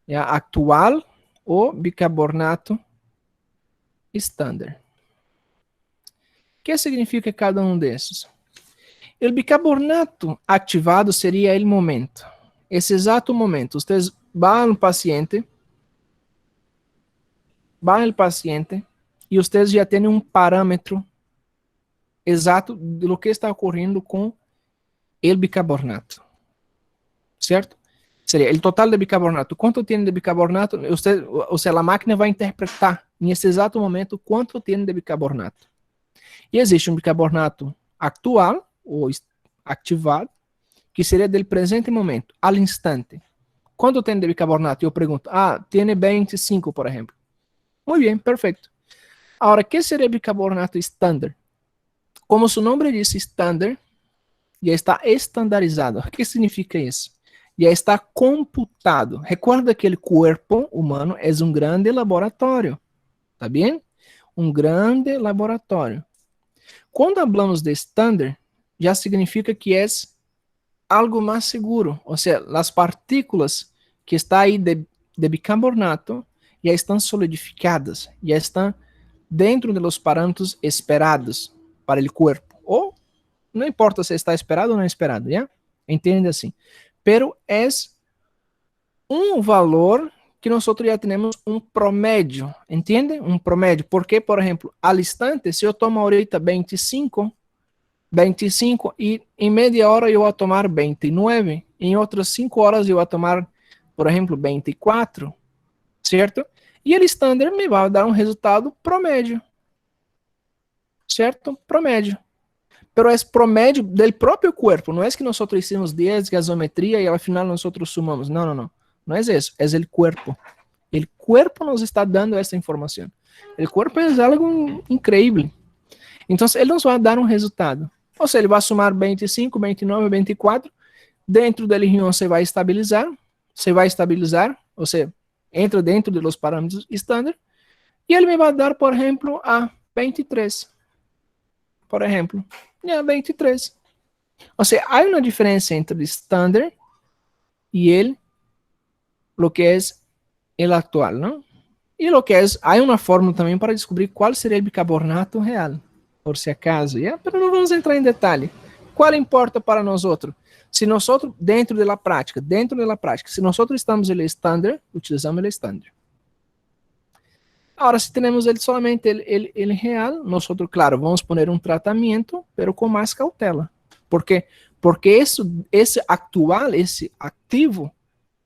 já, actual ou bicarbonato estándar. O que significa cada um desses? O bicarbonato ativado seria o momento. Esse exato momento. Vocês vão ao paciente e vocês já têm um parâmetro exato do que está ocorrendo com o bicarbonato. Certo? Seria o total de bicarbonato. Quanto tem de bicarbonato? Ou seja, a máquina vai interpretar nesse exato momento quanto tem de bicarbonato. E existe um bicarbonato actual, ou ativado, que seria do presente momento, al instante. Quanto tem de bicarbonato? Eu pergunto, tem 25, por exemplo. Muito bem, perfeito. Agora, o que seria bicarbonato estándar? Como seu nome diz, estándar, já está estandarizado. O que significa isso? Já está computado. Recorda que o corpo humano é um grande laboratório. Tá bem? Um grande laboratório. Quando falamos de estándar, já significa que é algo mais seguro. Ou seja, as partículas que estão aí de bicarbonato já estão solidificadas, já estão dentro de los parámetros esperados para el cuerpo. O no importa si está esperado o no esperado, ¿ya? Entiende assim. Pero es un valor que nosotros ya tenemos un promedio, ¿entiende? Un promedio. Porque, por ejemplo, al instante, si yo tomo ahorita 25 y en media hora yo voy a tomar 29, en otras 5 horas yo voy a tomar, por ejemplo, 24, ¿cierto? Y el estándar me va a dar un resultado promedio, ¿cierto? Promedio. Pero es promedio del propio cuerpo, no es que nosotros hicimos 10 gasometría y al final nosotros sumamos, no, no, no, no es eso, es el cuerpo. El cuerpo nos está dando esta información. El cuerpo es algo increíble. Entonces, él nos va a dar un resultado. Ou seja, ele vai somar 25, 29, 24. Dentro del riñón se vai estabilizar. Ou seja, entra dentro de los parâmetros estándar. E ele me vai dar, por exemplo, a 23. Por exemplo, a 23. Ou seja, há uma diferença entre o estándar e ele, lo que é el actual, não? E lo que é, há uma fórmula também para descobrir qual seria o bicarbonato real, por si acaso, ¿ya? Pero não vamos entrar em detalhe. Qual importa para nós outros? Se nós outros, dentro da prática, se nós outros estamos no estándar, utilizamos o estándar. Agora, se temos ele somente ele real, nós outros, claro, vamos poner um tratamento, pero com mais cautela. ¿Por quê? Porque esse actual, esse ativo,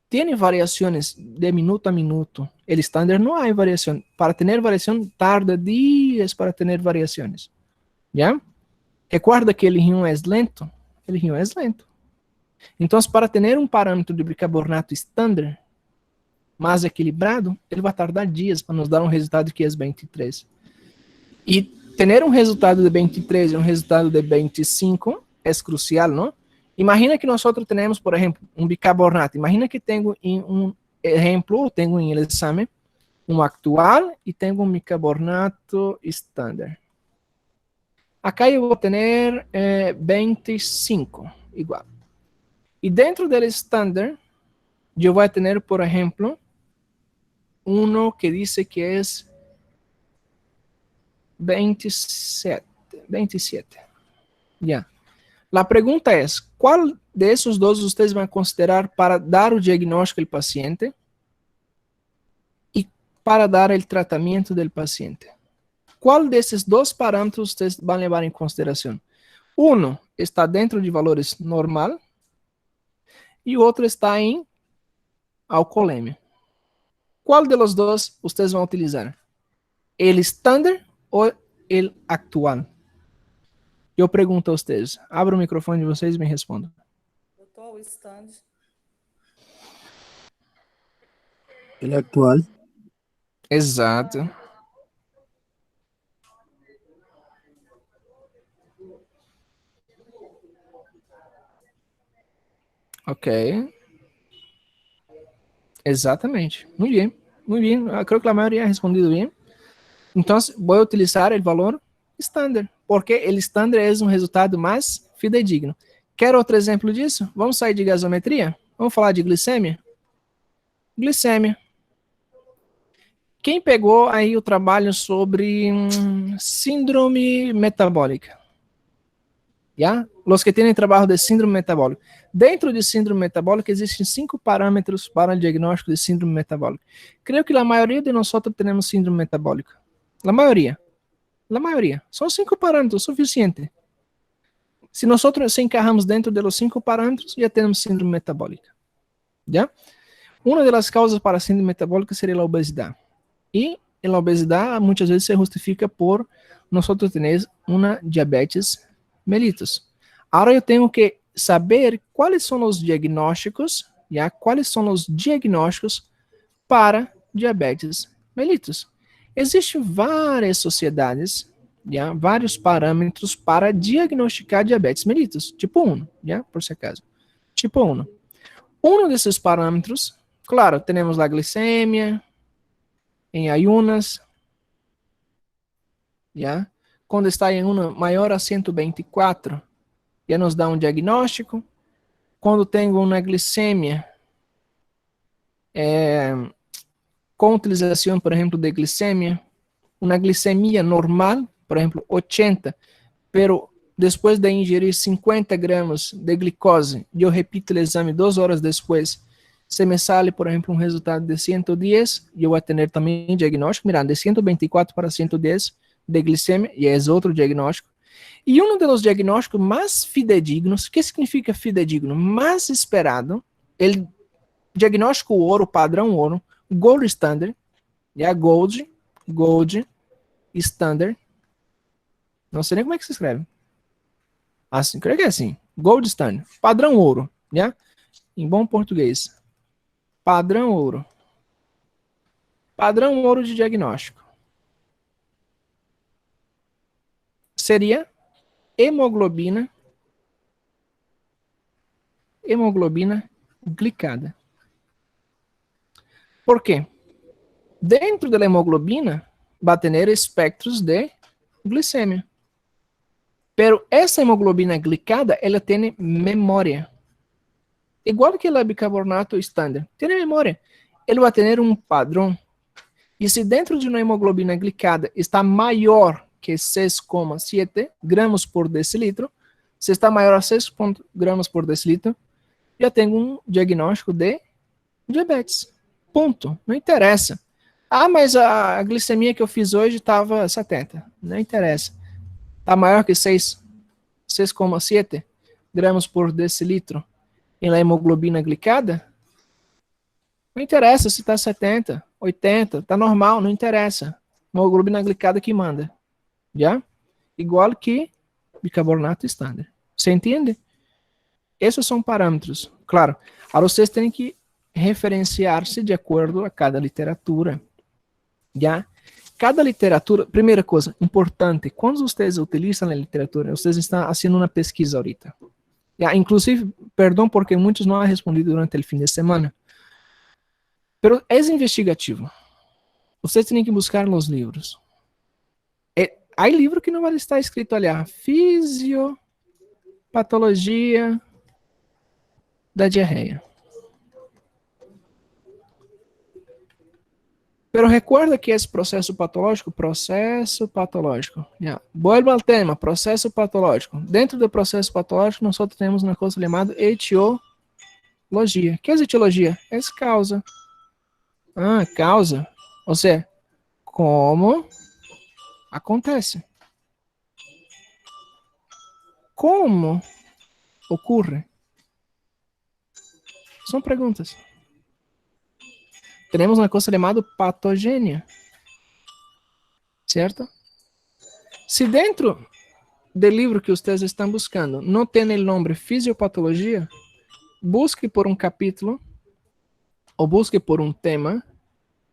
tem variações de minuto a minuto. O estándar não há variação. Para ter variação, tarda dias para ter variações. ¿Ya? Recuerda que el riñón es lento. El riñón es lento. Entonces, para tener un parámetro de bicarbonato estándar más equilibrado, ele vai tardar dias para nos dar um resultado que é 23. E ter um resultado de 23 e um resultado de 25 é crucial, não? Imagina que nós temos, por exemplo, um bicarbonato. Imagina que tenho em um exemplo, tenho em el exame, um actual e tenho um bicarbonato estándar. Acá eu vou ter 25, igual. E dentro do estándar, eu vou ter, por exemplo, uno que diz que é 27. Ya. A pergunta é, qual desses dois vocês vão considerar para dar o diagnóstico do paciente e para dar o tratamento do paciente? Qual desses dois parâmetros vocês vão levar em consideração? Um está dentro de valores normal e o outro está em alcoolemia. Qual de los dois vocês vão utilizar? El estándar ou el actual? Eu pergunto a vocês. Abra o microfone de vocês e me respondam. Doutor, o estándar. El actual. Exato. Ok. Exatamente. Muito bem. Muito bem. Eu creo que a maioria ha respondido bem. Então, vou utilizar o valor estándar, porque o estándar é um resultado mais fidedigno. Quer outro exemplo disso? Vamos sair de gasometria? Vamos falar de glicemia? Glicemia. Quem pegou aí o trabalho sobre síndrome metabólica? ¿Ya? Los que têm trabalho de síndrome metabólica. Dentro de síndrome metabólica existem 5 parâmetros para o diagnóstico de síndrome metabólica. Creio que a maioria de nós temos síndrome metabólica. A maioria. São 5 parâmetros, suficiente. Se nós se encarramos dentro dos 5 parâmetros, já temos síndrome metabólica. ¿Ya? Uma das causas para a síndrome metabólica seria a obesidade. E a obesidade muitas vezes se justifica por nós termos uma diabetes mellitus. Agora eu tenho que saber quais são os diagnósticos, já? Quais são os diagnósticos para diabetes mellitus. Existem várias sociedades, já? Vários parâmetros para diagnosticar diabetes mellitus, tipo 1, já? Por si acaso. Tipo 1. Um desses parâmetros, claro, temos a glicemia, em ayunas, já? Quando está em uma maior a 124, já nos dá um diagnóstico. Quando tenho uma glicemia, com utilização, por exemplo, de glicemia, uma glicemia normal, por exemplo, 80, pero depois de ingerir 50 gramas de glicose, eu repito o exame 2 horas depois, se me sale, por exemplo, um resultado de 110, eu vou ter também diagnóstico, mira, de 124 para 110 de glicemia, e é outro diagnóstico. E um dos diagnósticos mais fidedignos, o que significa fidedigno? Mais esperado, ele diagnóstico ouro, padrão ouro, gold standard, gold standard, não sei nem como é que se escreve. Assim, creio que é assim, gold standard, padrão ouro, né? Em bom português. Padrão ouro. Padrão ouro de diagnóstico. Seria hemoglobina glicada. Por quê? Dentro da hemoglobina vai ter espectros de glicemia. Pero essa hemoglobina glicada, ela tem memória. Igual que o bicarbonato estándar. Tem memória. Ele vai ter um padrão. E se dentro de uma hemoglobina glicada está maior que 6,7 gramas por decilitro, se está maior a 6 gramas por decilitro, já tenho um diagnóstico de diabetes. Ponto. Não interessa. Ah, mas a glicemia que eu fiz hoje estava 70. Não interessa. Está maior que 6,7 gramas por decilitro em la hemoglobina glicada? Não interessa se está 70, 80, está normal, não interessa. Hemoglobina glicada que manda. Já? Igual que bicarbonato estándar. Você entende? Esses são parâmetros. Claro, agora vocês têm que referenciar-se de acordo a cada literatura. Já? Cada literatura, primeira coisa importante, quando vocês utilizam a literatura, vocês estão fazendo uma pesquisa ahorita. Já? Inclusive, perdão porque muitos não han respondido durante o fim de semana, pero é investigativo. Vocês têm que buscar nos livros. Há livro que não vai estar escrito ali, fisiopatologia da diarreia. Pero recuerda que esse processo patológico. Yeah. Vuelvo ao tema, processo patológico. Dentro do processo patológico, nós só temos uma coisa chamada etiologia. O que é etiologia? É causa. Ah, causa. Ou seja, como acontece. Como ocorre? São perguntas. Temos uma coisa chamada patogênia. Certo? Se dentro do livro que vocês estão buscando não tem o nome fisiopatologia, busque por um capítulo ou busque por um tema,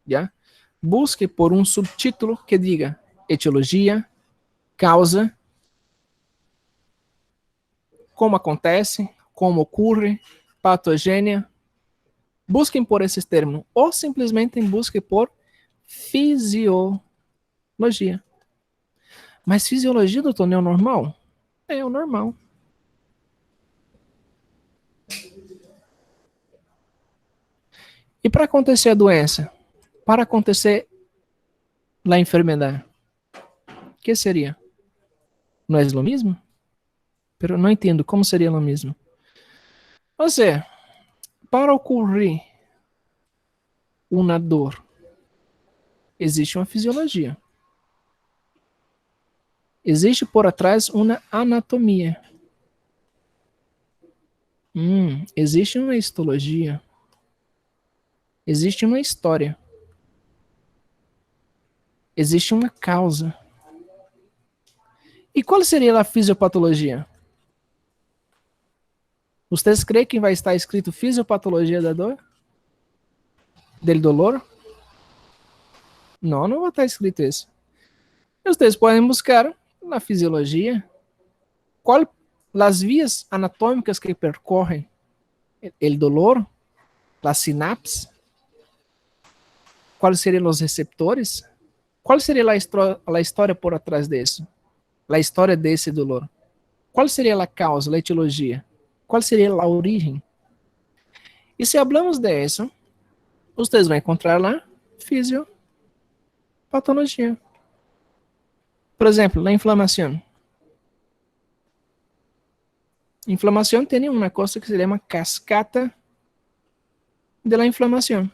já? Busque por um subtítulo que diga etiologia, causa, como acontece, como ocorre, patogênia. Busquem por esses termos, ou simplesmente busquem por fisiologia. Mas fisiologia, doutor, não é o normal? É o normal. E para acontecer a doença? Para acontecer a enfermidade? O que seria? Não é o mesmo? Pero não entendo como seria o mesmo. Ou seja, para ocorrer uma dor, existe uma fisiologia. Existe por atrás uma anatomia. Existe uma histologia. Existe uma história. Existe uma causa. E qual seria a fisiopatologia? Vocês creem que vai estar escrito fisiopatologia da dor? Del dolor? Não, não vai estar escrito isso. Vocês podem buscar na fisiologia qual as vias anatômicas que percorrem o dolor, as sinapses, quais seriam os receptores, qual seria a história por atrás disso, a história desse dolor, qual seria a causa, a etiologia, qual seria a origem. E se hablamos disso, vocês vão encontrar lá fisiopatologia. Por exemplo, la inflamación. Inflamación tiene una cosa que se llama cascata de la inflamación.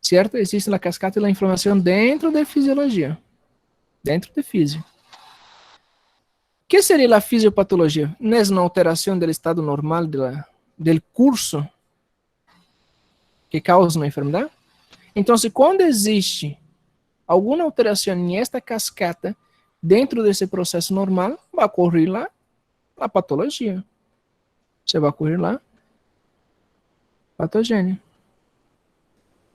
Certo? Existe a cascata da inflamação dentro da fisiologia. Dentro de físio. O que seria a fisiopatologia? Não é uma alteração do estado normal do curso que causa uma enfermidade? Então, quando existe alguma alteração nesta cascata dentro desse processo normal, vai ocorrer lá a patologia. Você vai ocorrer lá patogênia.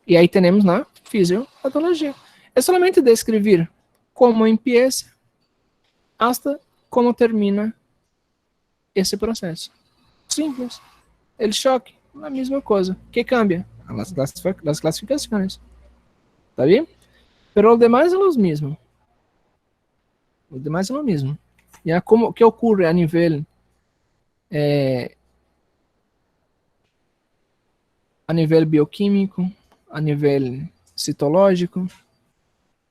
E aí temos na fisiopatologia. É somente descrever como empieza hasta como termina esse processo. Simples. El choque, a mesma coisa. O que cambia? As classificações. ¿Está bien? Pero lo demás é o mesmo. O demais é o mesmo. E como que ocorre a nível bioquímico, a nível citológico,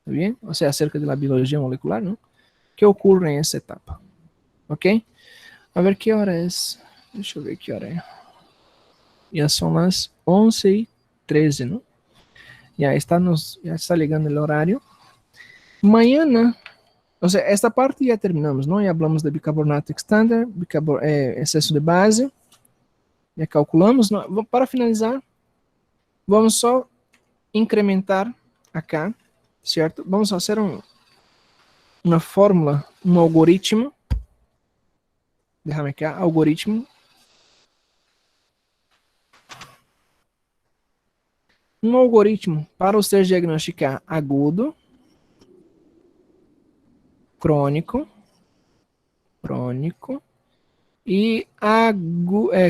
tá bem? Ou seja, acerca da biologia molecular, não? Que ocorre nessa etapa, ok? A ver que hora é? Deixa eu ver que hora é. Já são as 11:13, não? Já está ligando o horário. Amanhã, ou seja, esta parte já terminamos, não? Já falamos de bicarbonato expander, excesso de base, já calculamos. Não? Para finalizar, vamos só incrementar acá, certo? Vamos fazer uma fórmula, um algoritmo. Déjame cá, algoritmo. Um algoritmo para você diagnosticar agudo, crônico e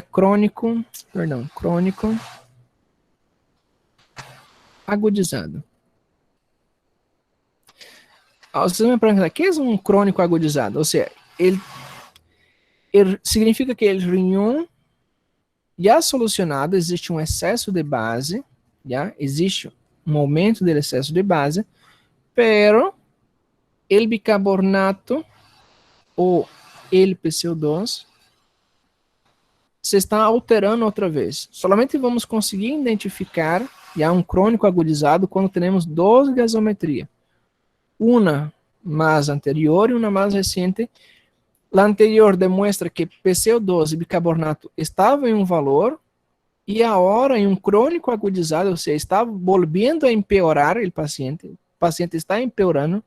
crônico agudizado. Você me pergunta, o que é um crônico agudizado? Ou seja, ele significa que o rinhão já solucionado, existe um excesso de base, já existe um aumento do excesso de base, pero o bicarbonato ou o PCO2 se está alterando outra vez. Solamente vamos conseguir identificar já um crônico agudizado quando temos duas gasometrias. Uma mais anterior e uma mais recente. A anterior demonstra que PCO2 e bicarbonato estavam em um valor e agora em um crônico agudizado, ou seja, está voltando a empeorar o paciente está empeorando,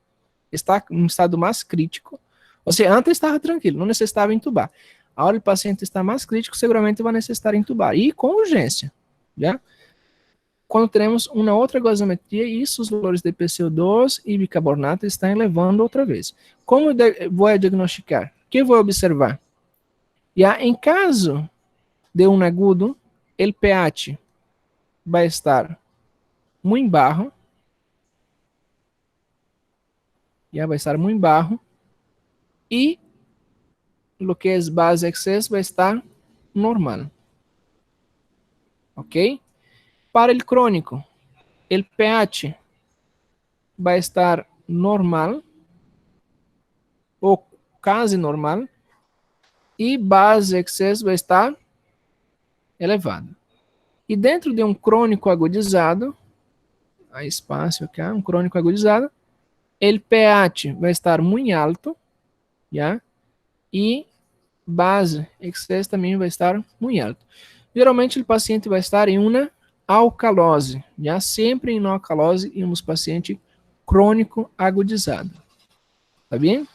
está em um estado mais crítico. Ou seja, antes estava tranquilo, não necessitava entubar. Agora o paciente está mais crítico, seguramente vai necessitar entubar. E com urgência. Já? Quando teremos uma outra gasometria, isso os valores de PCO2 e bicarbonato estão elevando outra vez. Como vou diagnosticar? O que vou observar? Já em caso de um agudo, o pH vai estar muito baixo. Já vai estar muito baixo. E o que é base excesso vai estar normal. Ok? Para o crônico, o pH vai estar normal, ou quase normal, e base excesso vai estar elevado. E dentro de um crônico agudizado, há espaço aqui, um crônico agudizado, o pH vai estar muito alto, já? E base excesso também vai estar muito alto. Geralmente o paciente vai estar em uma alcalose, já sempre em uma alcalose em um paciente crônico agudizado. Tá bem?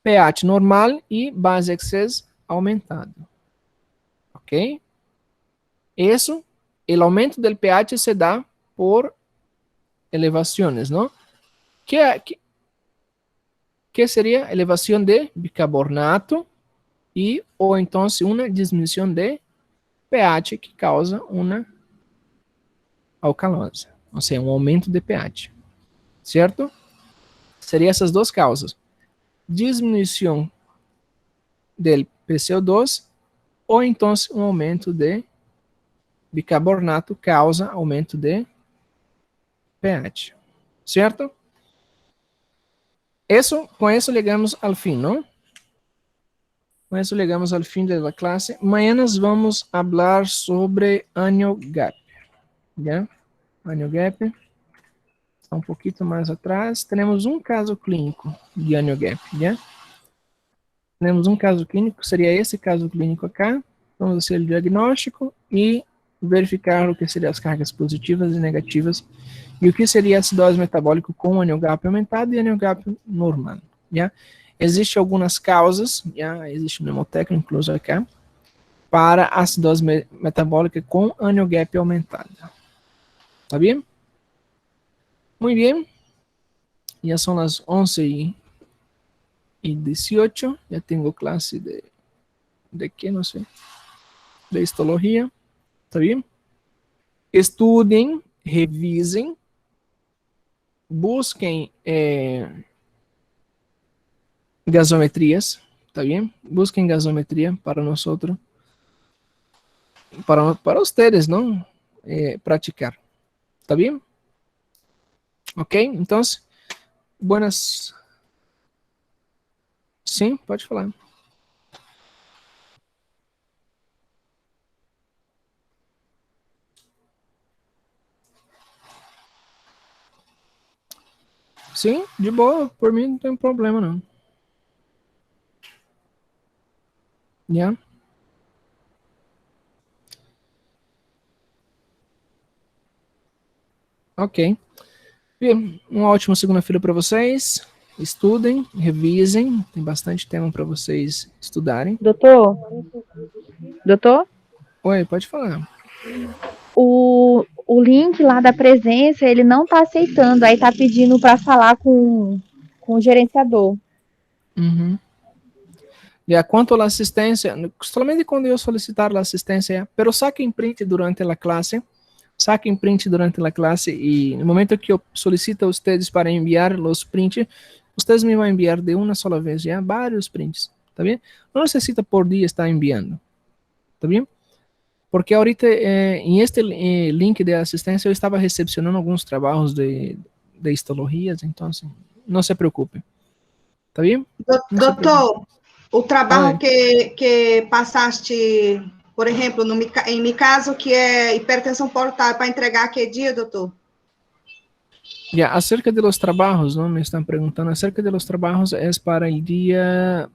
pH normal e base excesso aumentado. Ok? Isso, o aumento do pH se dá por elevações, não? Que seria elevação de bicarbonato e ou então uma diminuição de pH que causa uma alcalose, ou seja, um aumento de pH, certo? Seriam essas duas causas, diminuição do PCO2 ou então um aumento de bicarbonato causa aumento de pH, certo? Com isso chegamos ao fim, não? Com isso chegamos ao fim da classe. Amanhã nós vamos falar sobre ano gap, já? Ano gap. Está um pouquinho mais atrás. Temos um caso clínico de ano gap, já? Temos um caso clínico, seria esse caso clínico acá. Vamos fazer o diagnóstico e verificar o que seriam as cargas positivas e negativas e o que seria acidose metabólica com NO-GAP aumentado e NO-GAP normal. Já? Existem algumas causas, já existe um mnemotécnico incluso acá, para acidose metabólica com NO-GAP aumentada. Tá bem? Muito bem. Já são as 11:18. Já tenho classe de quê? Não sei. De histologia. Tá bem? Estudem, revisem, busquem gasometrias, tá bem? Busquem gasometria para nós outros, para ustedes, não? Praticar, tá bem? Ok? Então, buenas. Sim, pode falar. Sim, de boa, por mim não tem problema não. Yeah. Ok. Bem, uma ótima segunda-feira para vocês. Estudem, revisem, tem bastante tema para vocês estudarem. Doutor, Oi, pode falar. o link lá da presença, ele não tá aceitando, aí tá pedindo para falar com o gerenciador. Uhum. Ya, quanto à assistência, somente quando eu solicitar a assistência, pero saquem print durante a classe, e no momento que eu solicito a vocês para enviar os prints, vocês me vão enviar de uma sola vez, já, vários prints, tá bem? Não necessita por dia estar enviando, tá bem? Porque ahorita, em este link de assistência, eu estava recepcionando alguns trabalhos de histologias, então, assim, não se preocupe, tá bem? Doutor, o trabalho Oi. que passaste, por exemplo, em meu caso, que é hipertensão portal, para entregar que dia, doutor? Ya, acerca de los trabajos, ¿no? Me están preguntando acerca de los trabajos, es para el día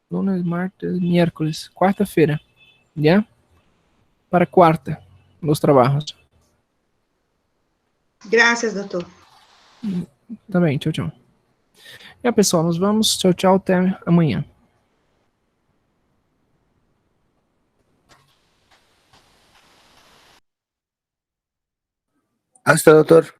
lunes, martes, miércoles, quarta-feira, ¿ya? Para quarta, los trabajos. Graças, doutor. Tá bem, tchau, tchau. Já, pessoal, nós vamos. Tchau, tchau, até amanhã. Hasta, doctor.